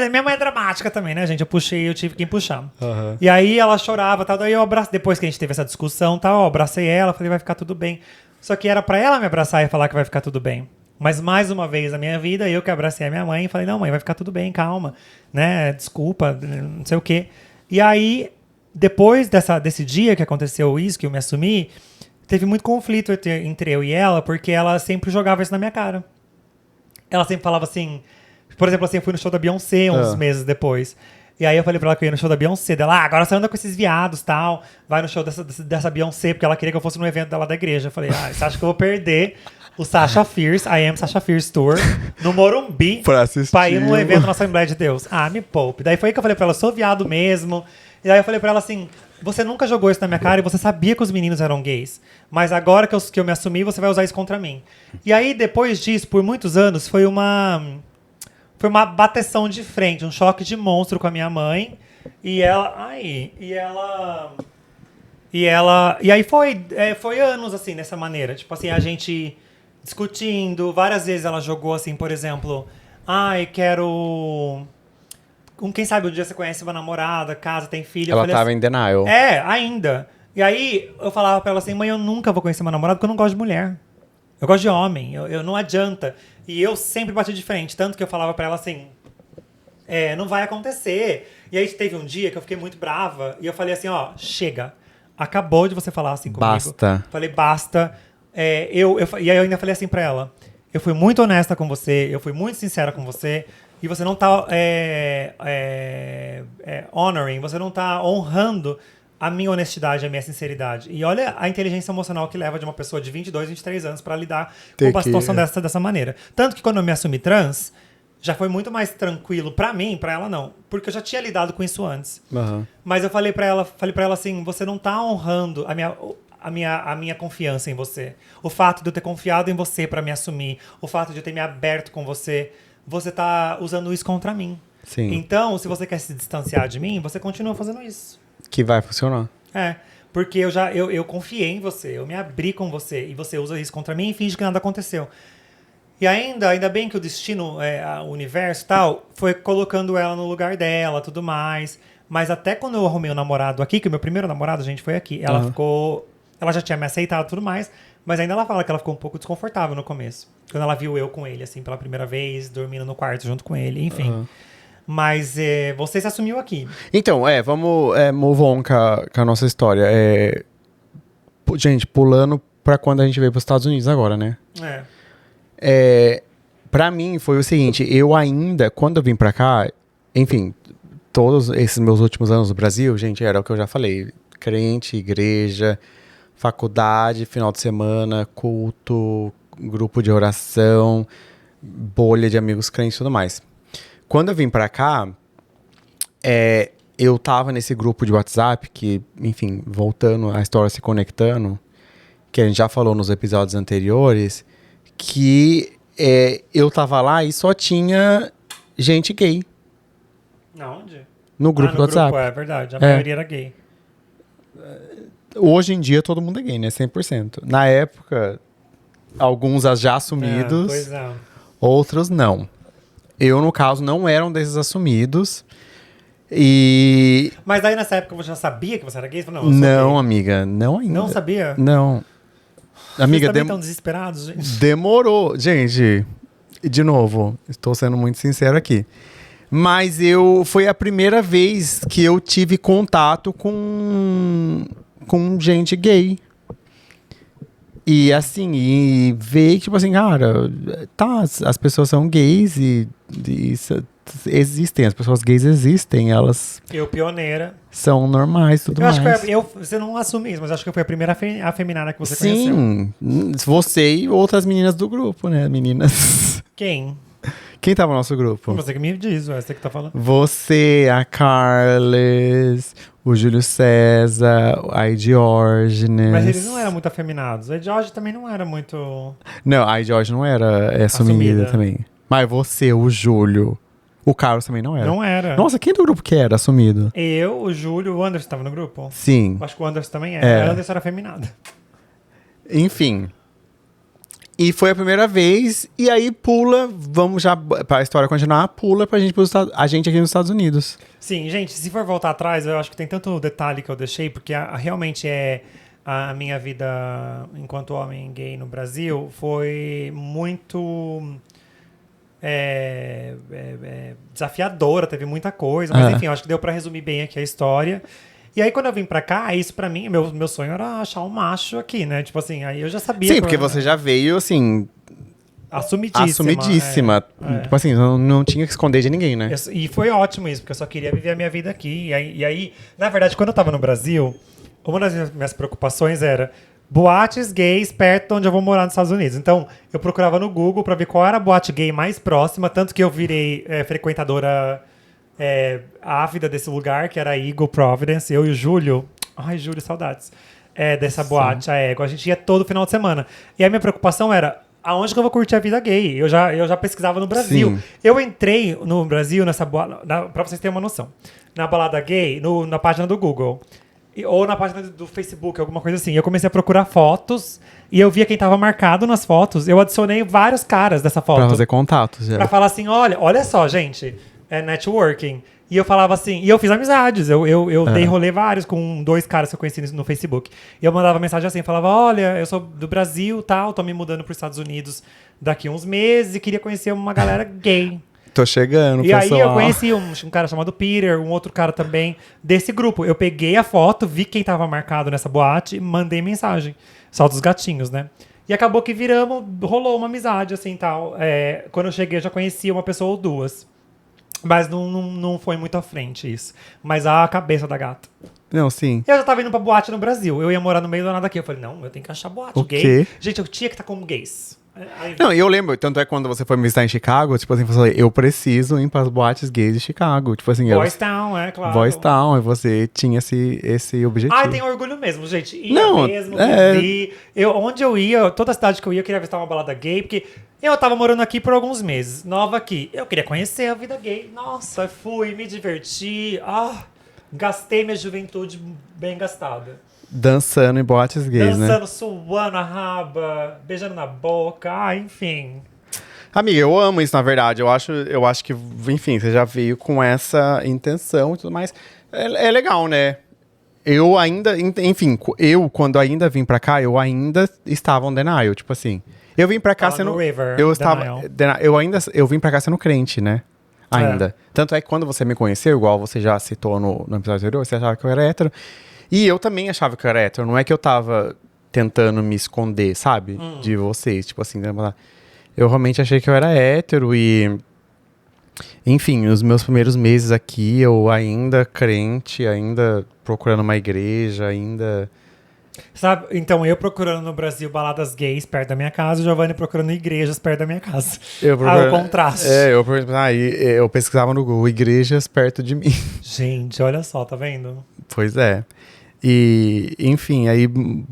B: Minha mãe é dramática também, né, gente? Eu tive que puxar.
A: Uhum.
B: E aí ela chorava, tal. Daí eu abracei, depois que a gente teve essa discussão, tal, eu abracei ela, falei, vai ficar tudo bem. Só que era pra ela me abraçar e falar que vai ficar tudo bem. Mas mais uma vez na minha vida, eu que abracei a minha mãe e falei, não, mãe, vai ficar tudo bem, calma, né? Desculpa, não sei o quê. E aí, depois desse dia que aconteceu isso, que eu me assumi, teve muito conflito entre eu e ela, porque ela sempre jogava isso na minha cara. Ela sempre falava assim, por exemplo, assim, eu fui no show da Beyoncé uns meses depois. E aí eu falei pra ela que eu ia no show da Beyoncé. Dela, agora você anda com esses viados e tal. Vai no show dessa Beyoncé, porque ela queria que eu fosse no evento dela da igreja. Eu falei, você acha que eu vou perder o Sasha Fierce, I Am Sasha Fierce Tour, no Morumbi, pra ir num evento na Assembleia de Deus? Me poupe. Daí foi aí que eu falei pra ela, eu sou viado mesmo. E aí eu falei pra ela assim, você nunca jogou isso na minha cara e você sabia que os meninos eram gays. Mas agora que eu me assumi, você vai usar isso contra mim. E aí, depois disso, por muitos anos, foi uma bateção de frente, um choque de monstro com a minha mãe. E aí foi anos assim, dessa maneira. Tipo assim, a gente discutindo. Várias vezes ela jogou assim, por exemplo, quero... Quem sabe um dia você conhece uma namorada, casa, tem filho.
A: Ela tava em denial.
B: Ainda. E aí eu falava pra ela assim, mãe, eu nunca vou conhecer uma namorada porque eu não gosto de mulher. Eu gosto de homem, eu não adianta. E eu sempre bati de frente, tanto que eu falava pra ela assim, não vai acontecer. E aí teve um dia que eu fiquei muito brava, e eu falei assim, chega. Acabou de você falar assim comigo.
A: Basta.
B: Falei, basta. E aí eu ainda falei assim pra ela, eu fui muito honesta com você, eu fui muito sincera com você, e você não tá honoring, você não tá honrando a minha honestidade, a minha sinceridade. E olha a inteligência emocional que leva de uma pessoa de 22, 23 anos pra lidar com uma situação dessa maneira. Tanto que quando eu me assumi trans, já foi muito mais tranquilo pra mim, pra ela não. Porque eu já tinha lidado com isso antes.
A: Uhum.
B: Mas eu falei pra ela assim, você não tá honrando a minha confiança em você. O fato de eu ter confiado em você pra me assumir, o fato de eu ter me aberto com você, você tá usando isso contra mim.
A: Sim.
B: Então, se você quer se distanciar de mim, você continua fazendo isso.
A: Que vai funcionar.
B: Porque eu confiei em você, eu me abri com você, e você usa isso contra mim e finge que nada aconteceu. E ainda bem que o destino, o universo e tal, foi colocando ela no lugar dela, tudo mais. Mas até quando eu arrumei o namorado aqui, que o meu primeiro namorado, a gente foi aqui, ela ela já tinha me aceitado e tudo mais, mas ainda ela fala que ela ficou um pouco desconfortável no começo. Quando ela viu eu com ele, assim, pela primeira vez, dormindo no quarto junto com ele, enfim. Mas você se assumiu aqui.
A: Então, vamos move on com a nossa história. Gente, pulando pra quando a gente veio pros Estados Unidos agora, né? Pra mim foi o seguinte, eu ainda, quando eu vim pra cá, enfim, todos esses meus últimos anos no Brasil, gente, era o que eu já falei, crente, igreja, faculdade, final de semana, culto, grupo de oração, bolha de amigos crentes e tudo mais. Quando eu vim pra cá, eu tava nesse grupo de WhatsApp que, enfim, voltando a história, se conectando, que a gente já falou nos episódios anteriores, que eu tava lá e só tinha gente gay.
B: Onde?
A: No grupo do WhatsApp.
B: Grupo, é verdade, a maioria era gay.
A: Hoje em dia todo mundo é gay, né? 100%. Na época, alguns já assumidos, outros não. Eu, no caso, não era um desses assumidos.
B: Mas daí nessa época você já sabia que você era gay?
A: Não, amiga, não ainda.
B: Não sabia?
A: Não. Amiga,
B: vocês também estão desesperados, gente?
A: Demorou. Gente, de novo, estou sendo muito sincero aqui. Mas foi a primeira vez que eu tive contato com gente gay. E assim, e ver que, tipo assim, cara, tá, as pessoas são gays existem, as pessoas gays existem, elas
B: Eu, pioneira.
A: são normais e tudo
B: Eu acho
A: mais.
B: que você não assume isso, mas acho que eu fui a primeira afeminada que você conheceu.
A: Sim, você e outras meninas do grupo, né, meninas?
B: Quem?
A: Quem tava no nosso grupo?
B: Você que me diz, é você que tá falando.
A: Você, a Carles, o Júlio César, a Diógenes.
B: Mas eles não eram muito afeminados. A George também não era muito
A: Não, a Diógenes não era assumida também. Mas você, o Júlio, o Carlos também não era.
B: Não era.
A: Nossa, quem do grupo que era assumido?
B: Eu, o Júlio, o Anderson tava no grupo?
A: Sim.
B: Acho que o Anderson também era.
A: É.
B: O Anderson era afeminado.
A: Enfim. E foi a primeira vez, e aí pula, vamos já, pra história continuar, pula pra gente, a gente aqui nos Estados Unidos.
B: Sim, gente, se for voltar atrás, eu acho que tem tanto detalhe que eu deixei, porque realmente a minha vida enquanto homem gay no Brasil foi muito desafiadora, teve muita coisa, mas enfim, eu acho que deu pra resumir bem aqui a história. E aí, quando eu vim pra cá, isso pra mim, meu sonho era achar um macho aqui, né? Tipo assim, aí eu já sabia.
A: Sim, porque você já veio, assim,
B: assumidíssima.
A: Tipo assim, não tinha que esconder de ninguém, né?
B: E foi ótimo isso, porque eu só queria viver a minha vida aqui. E aí, na verdade, quando eu tava no Brasil, uma das minhas preocupações era boates gays perto de onde eu vou morar nos Estados Unidos. Então, eu procurava no Google pra ver qual era a boate gay mais próxima, tanto que eu virei frequentadora ávida desse lugar, que era a Eagle Providence. Eu e o Júlio, ai, Júlio, saudades, dessa boate, a Ego. A gente ia todo final de semana. E a minha preocupação era, aonde que eu vou curtir a vida gay? Eu já pesquisava no Brasil.
A: Sim.
B: Eu entrei no Brasil nessa boate, pra vocês terem uma noção, na balada gay, na página do Google. Ou na página do Facebook, alguma coisa assim. Eu comecei a procurar fotos e eu via quem tava marcado nas fotos. Eu adicionei vários caras dessa foto.
A: Pra fazer contatos, já.
B: Pra falar assim, olha só, gente, networking. E eu falava assim, e eu fiz amizades. Eu dei rolê vários com 2 caras que eu conheci no Facebook. E eu mandava mensagem assim, falava, olha, eu sou do Brasil, tal, tô me mudando pros Estados Unidos daqui uns meses e queria conhecer uma galera gay.
A: Tô chegando,
B: E
A: pessoal.
B: aí eu conheci um cara chamado Peter, um outro cara também desse grupo. Eu peguei a foto, vi quem tava marcado nessa boate e mandei mensagem. Só dos gatinhos, né? E acabou que rolou uma amizade, assim, tal. Quando eu cheguei, eu já conhecia uma pessoa ou 2. Mas não foi muito à frente isso. Mas a cabeça da gata.
A: Não, sim.
B: Eu já tava indo pra boate no Brasil. Eu ia morar no meio do nada aqui. Eu falei, não, eu tenho que achar boate
A: O
B: gay.
A: quê?
B: Gente, eu tinha que estar como gays.
A: Não, e eu lembro, tanto é que quando você foi me visitar em Chicago, tipo assim, você falou, eu preciso ir pras boates gays de Chicago. Tipo assim,
B: Boys Town, claro.
A: Boys Town, e você tinha esse objetivo.
B: Ai, tenho orgulho mesmo, gente. Ia
A: Não,
B: mesmo, vivi. Onde eu ia, toda cidade que eu ia, eu queria visitar uma balada gay, porque eu tava morando aqui por alguns meses, nova aqui. Eu queria conhecer a vida gay. Nossa, fui, me diverti. Gastei minha juventude bem gastada.
A: Dançando em boates gays, né?
B: Dançando, suando a raba, beijando na boca, enfim.
A: Amiga, eu amo isso, na verdade. Eu acho que, enfim, você já veio com essa intenção e tudo mais. É legal, né? Eu ainda, enfim, quando ainda vim pra cá, eu ainda estava on denial, tipo assim. Eu vim pra cá
B: Tava
A: sendo...
B: no River,
A: eu estava...
B: denial.
A: Eu vim pra cá sendo crente, né? Ainda. Tanto é que quando você me conheceu, igual você já citou no episódio anterior, você achava que eu era hétero. E eu também achava que eu era hétero. Não é que eu tava tentando me esconder, sabe? De vocês. Tipo assim, eu realmente achei que eu era hétero e... Enfim, os meus primeiros meses aqui, eu ainda crente, ainda procurando uma igreja, ainda...
B: Sabe, então eu procurando no Brasil baladas gays perto da minha casa, o Giovanni procurando igrejas perto da minha casa. O contraste.
A: Eu pesquisava no Google, igrejas perto de mim.
B: Gente, olha só, tá vendo?
A: Pois é. E, enfim, aí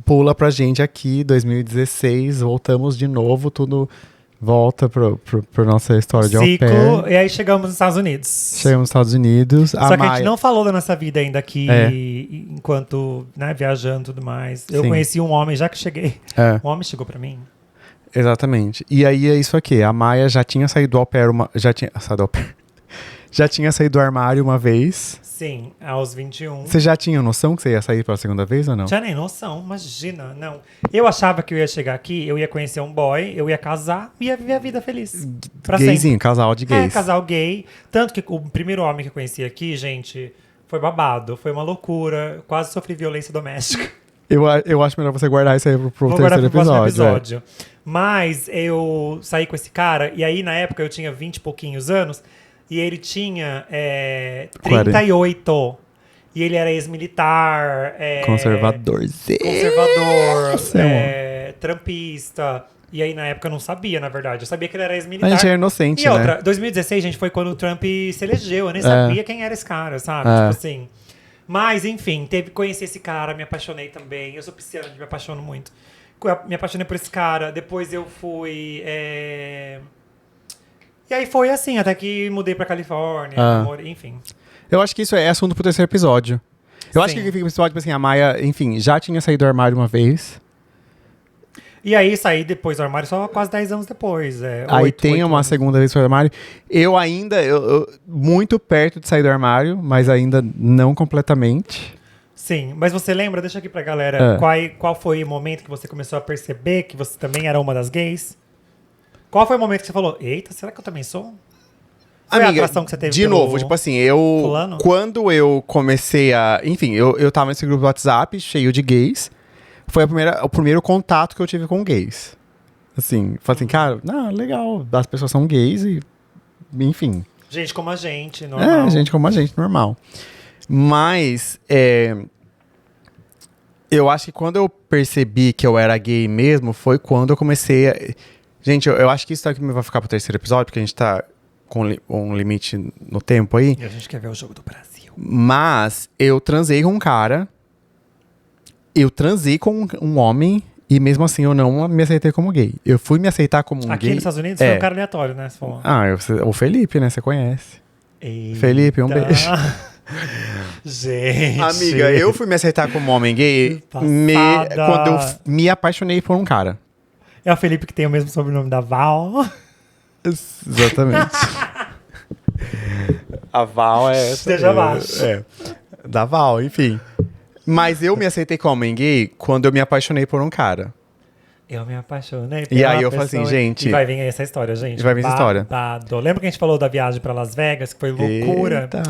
A: pula pra gente aqui, 2016, voltamos de novo, tudo volta pra nossa história de au pair.
B: Ciclo, e aí chegamos nos Estados Unidos.
A: Chegamos nos Estados Unidos.
B: Só que a gente não falou da nossa vida ainda aqui, enquanto, viajando e tudo mais. Eu conheci um homem, já que cheguei. Um homem chegou pra mim.
A: Exatamente. E aí é isso aqui, a Maia já tinha saído do au pair, já tinha saído do armário uma vez.
B: Sim, aos 21.
A: Você já tinha noção que você ia sair pela segunda vez ou não?
B: Tinha nem noção, imagina, não. Eu achava que eu ia chegar aqui, eu ia conhecer um boy, eu ia casar e ia viver a vida feliz. Pra
A: Gayzinho,
B: sempre.
A: casal de gays.
B: Casal gay. Tanto que o primeiro homem que eu conheci aqui, gente, foi babado, foi uma loucura. Quase sofri violência doméstica.
A: Eu acho melhor você guardar isso aí pro
B: Vou guardar
A: terceiro
B: pro próximo
A: episódio.
B: episódio. Mas eu saí com esse cara, e aí na época eu tinha 20 e pouquinhos anos, e ele tinha 38. E ele era ex-militar.
A: Conservador.
B: Conservador. Trampista. E aí na época eu não sabia, na verdade. Eu sabia que ele era
A: A
B: ex-militar.
A: gente é inocente,
B: E
A: né?
B: outra, 2016, gente, foi quando o Trump se elegeu. Eu nem sabia quem era esse cara, sabe? Tipo assim. Mas, enfim, conheci esse cara, me apaixonei também. Eu sou pisciana, me apaixono muito. Me apaixonei por esse cara. Depois eu fui. E aí foi assim, até que mudei pra Califórnia, enfim.
A: Eu acho que isso é assunto pro terceiro episódio. Eu acho que o episódio, tipo assim, a Maia, enfim, já tinha saído do armário uma vez.
B: E aí saí depois do armário só quase 10 anos depois.
A: Aí tem uma segunda vez do armário. Eu ainda, muito perto de sair do armário, mas ainda não completamente.
B: Sim, mas você lembra, deixa aqui pra galera, qual foi o momento que você começou a perceber que você também era uma das gays? Qual foi o momento que você falou, eita, será que eu também sou? Foi
A: Amiga,
B: a atração que você teve
A: de novo, tipo assim,
B: fulano?
A: quando eu comecei a... Enfim, eu tava nesse grupo do WhatsApp, cheio de gays. Foi o primeiro contato que eu tive com gays. Assim, falei assim, cara, legal, as pessoas são gays e... Enfim.
B: Gente como a gente, normal.
A: Gente como a gente, normal. Mas, eu acho que quando eu percebi que eu era gay mesmo, foi quando eu comecei a... Gente, eu acho que isso aqui vai ficar pro terceiro episódio, porque a gente tá com um limite no tempo aí.
B: E a gente quer ver o jogo do Brasil.
A: Mas eu transei com um cara, eu transei com um homem, e mesmo assim eu não me aceitei como gay. Eu fui me aceitar como um gay...
B: Aqui nos Estados Unidos foi um cara aleatório, né? Você falou.
A: O Felipe, né? Você conhece.
B: Eita.
A: Felipe, um beijo.
B: Gente.
A: Amiga, eu fui me aceitar como homem gay quando eu me apaixonei por um cara.
B: É o Felipe que tem o mesmo sobrenome da Val.
A: Exatamente. A Val é essa.
B: Esteja abaixo.
A: Da Val, enfim. Mas eu me aceitei como homem gay quando eu me apaixonei por um cara.
B: Eu me apaixonei.
A: E aí eu falei assim, gente...
B: E vai vir essa história, gente.
A: Vai vir essa história.
B: Lembra que a gente falou da viagem pra Las Vegas, que foi loucura?
A: Eita.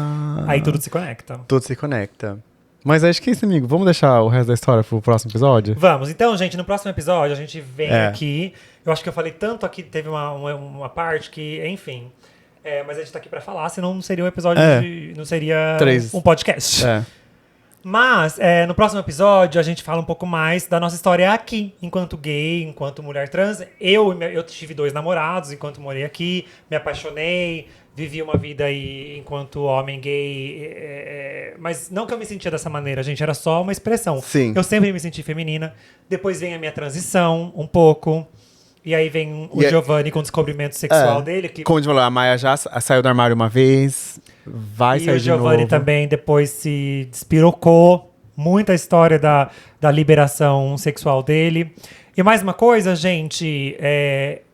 B: Aí tudo se conecta.
A: Tudo se conecta. Mas acho que é isso, amigo. Vamos deixar o resto da história pro próximo episódio?
B: Vamos. Então, gente, no próximo episódio a gente vem aqui. Eu acho que eu falei tanto aqui, teve uma parte que, enfim... mas a gente tá aqui pra falar, senão não seria um episódio não seria um podcast. Mas, no próximo episódio, a gente fala um pouco mais da nossa história aqui, enquanto gay, enquanto mulher trans. Eu tive 2 namorados enquanto morei aqui, me apaixonei, vivi uma vida aí enquanto homem gay. Mas não que eu me sentia dessa maneira, gente, era só uma expressão.
A: Sim.
B: Eu sempre me senti feminina. Depois vem a minha transição, um pouco. E aí vem o Giovanni com o descobrimento sexual dele. Que...
A: Como a gente falou, a Maia já saiu do armário uma vez, vai sair de novo.
B: E o Giovanni também depois se despirocou. Muita história da liberação sexual dele. E mais uma coisa, gente,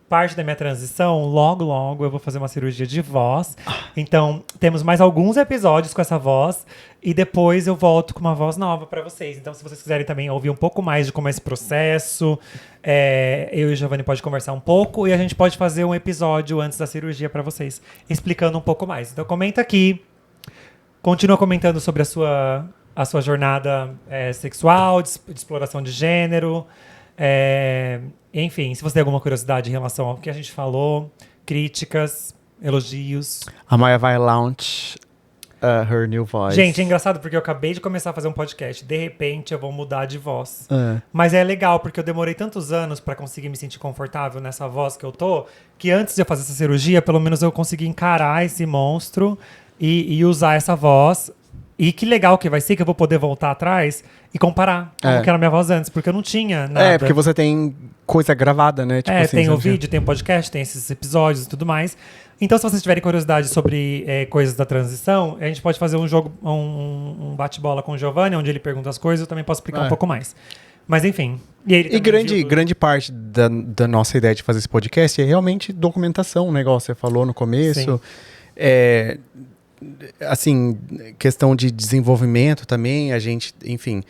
B: parte da minha transição, logo eu vou fazer uma cirurgia de voz. Então, temos mais alguns episódios com essa voz. E depois eu volto com uma voz nova pra vocês. Então, se vocês quiserem também ouvir um pouco mais de como é esse processo, eu e o Giovanni pode conversar um pouco. E a gente pode fazer um episódio antes da cirurgia pra vocês, explicando um pouco mais. Então, comenta aqui. Continua comentando sobre a sua jornada sexual, de exploração de gênero. Enfim, se você tem alguma curiosidade em relação ao que a gente falou, críticas, elogios.
A: A Maia vai launch her new voice.
B: Gente, é engraçado porque eu acabei de começar a fazer um podcast. De repente eu vou mudar de voz. Mas é legal porque eu demorei tantos anos pra conseguir me sentir confortável nessa voz que eu tô, que antes de eu fazer essa cirurgia, pelo menos eu consegui encarar esse monstro e usar essa voz. E que legal que vai ser que eu vou poder voltar atrás e comparar como que era a minha voz antes, porque eu não tinha nada.
A: Porque você tem coisa gravada, né? Tipo assim,
B: tem o vídeo, tem o podcast, tem esses episódios e tudo mais. Então, se vocês tiverem curiosidade sobre coisas da transição, a gente pode fazer um jogo, um bate-bola com o Giovanni, onde ele pergunta as coisas, eu também posso explicar um pouco mais. Mas enfim. E
A: grande parte da nossa ideia de fazer esse podcast é realmente documentação, né? Igual você falou no começo.
B: Sim.
A: Assim, questão de desenvolvimento também, a gente, enfim,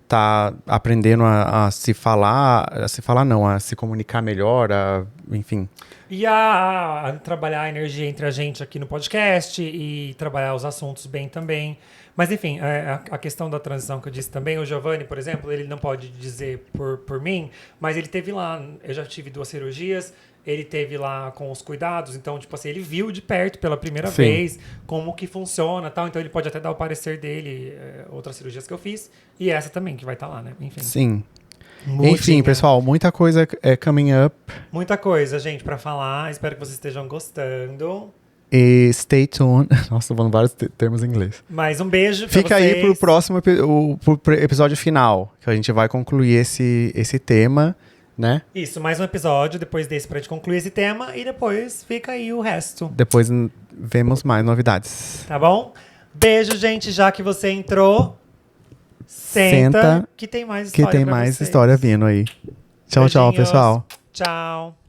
A: tá aprendendo a se comunicar melhor, enfim.
B: E a trabalhar a energia entre a gente aqui no podcast e trabalhar os assuntos bem também. Mas enfim, a questão da transição que eu disse também, o Giovanni, por exemplo, ele não pode dizer por mim, mas ele teve lá, eu já tive 2 cirurgias, ele teve lá com os cuidados, então, tipo assim, ele viu de perto pela primeira
A: Sim.
B: vez como que funciona, tal, então ele pode até dar o parecer dele, outras cirurgias que eu fiz, e essa também, que vai estar lá, né? Enfim.
A: Sim.
B: Mudinha.
A: Enfim, pessoal, muita coisa é coming up.
B: Muita coisa, gente, pra falar, espero que vocês estejam gostando.
A: E stay tuned. Nossa, tô falando vários termos em inglês.
B: Mais um beijo pra
A: Fica
B: vocês.
A: aí pro próximo pro episódio final, que a gente vai concluir esse tema, né?
B: Isso, mais um episódio depois desse pra gente concluir esse tema e depois fica aí o resto.
A: Depois vemos mais novidades.
B: Tá bom? Beijo, gente, já que você entrou. Senta que tem mais história
A: Que tem
B: pra
A: mais
B: vocês.
A: história vindo aí. Tchau, tchau,
B: Beijinhos.
A: pessoal.
B: Tchau.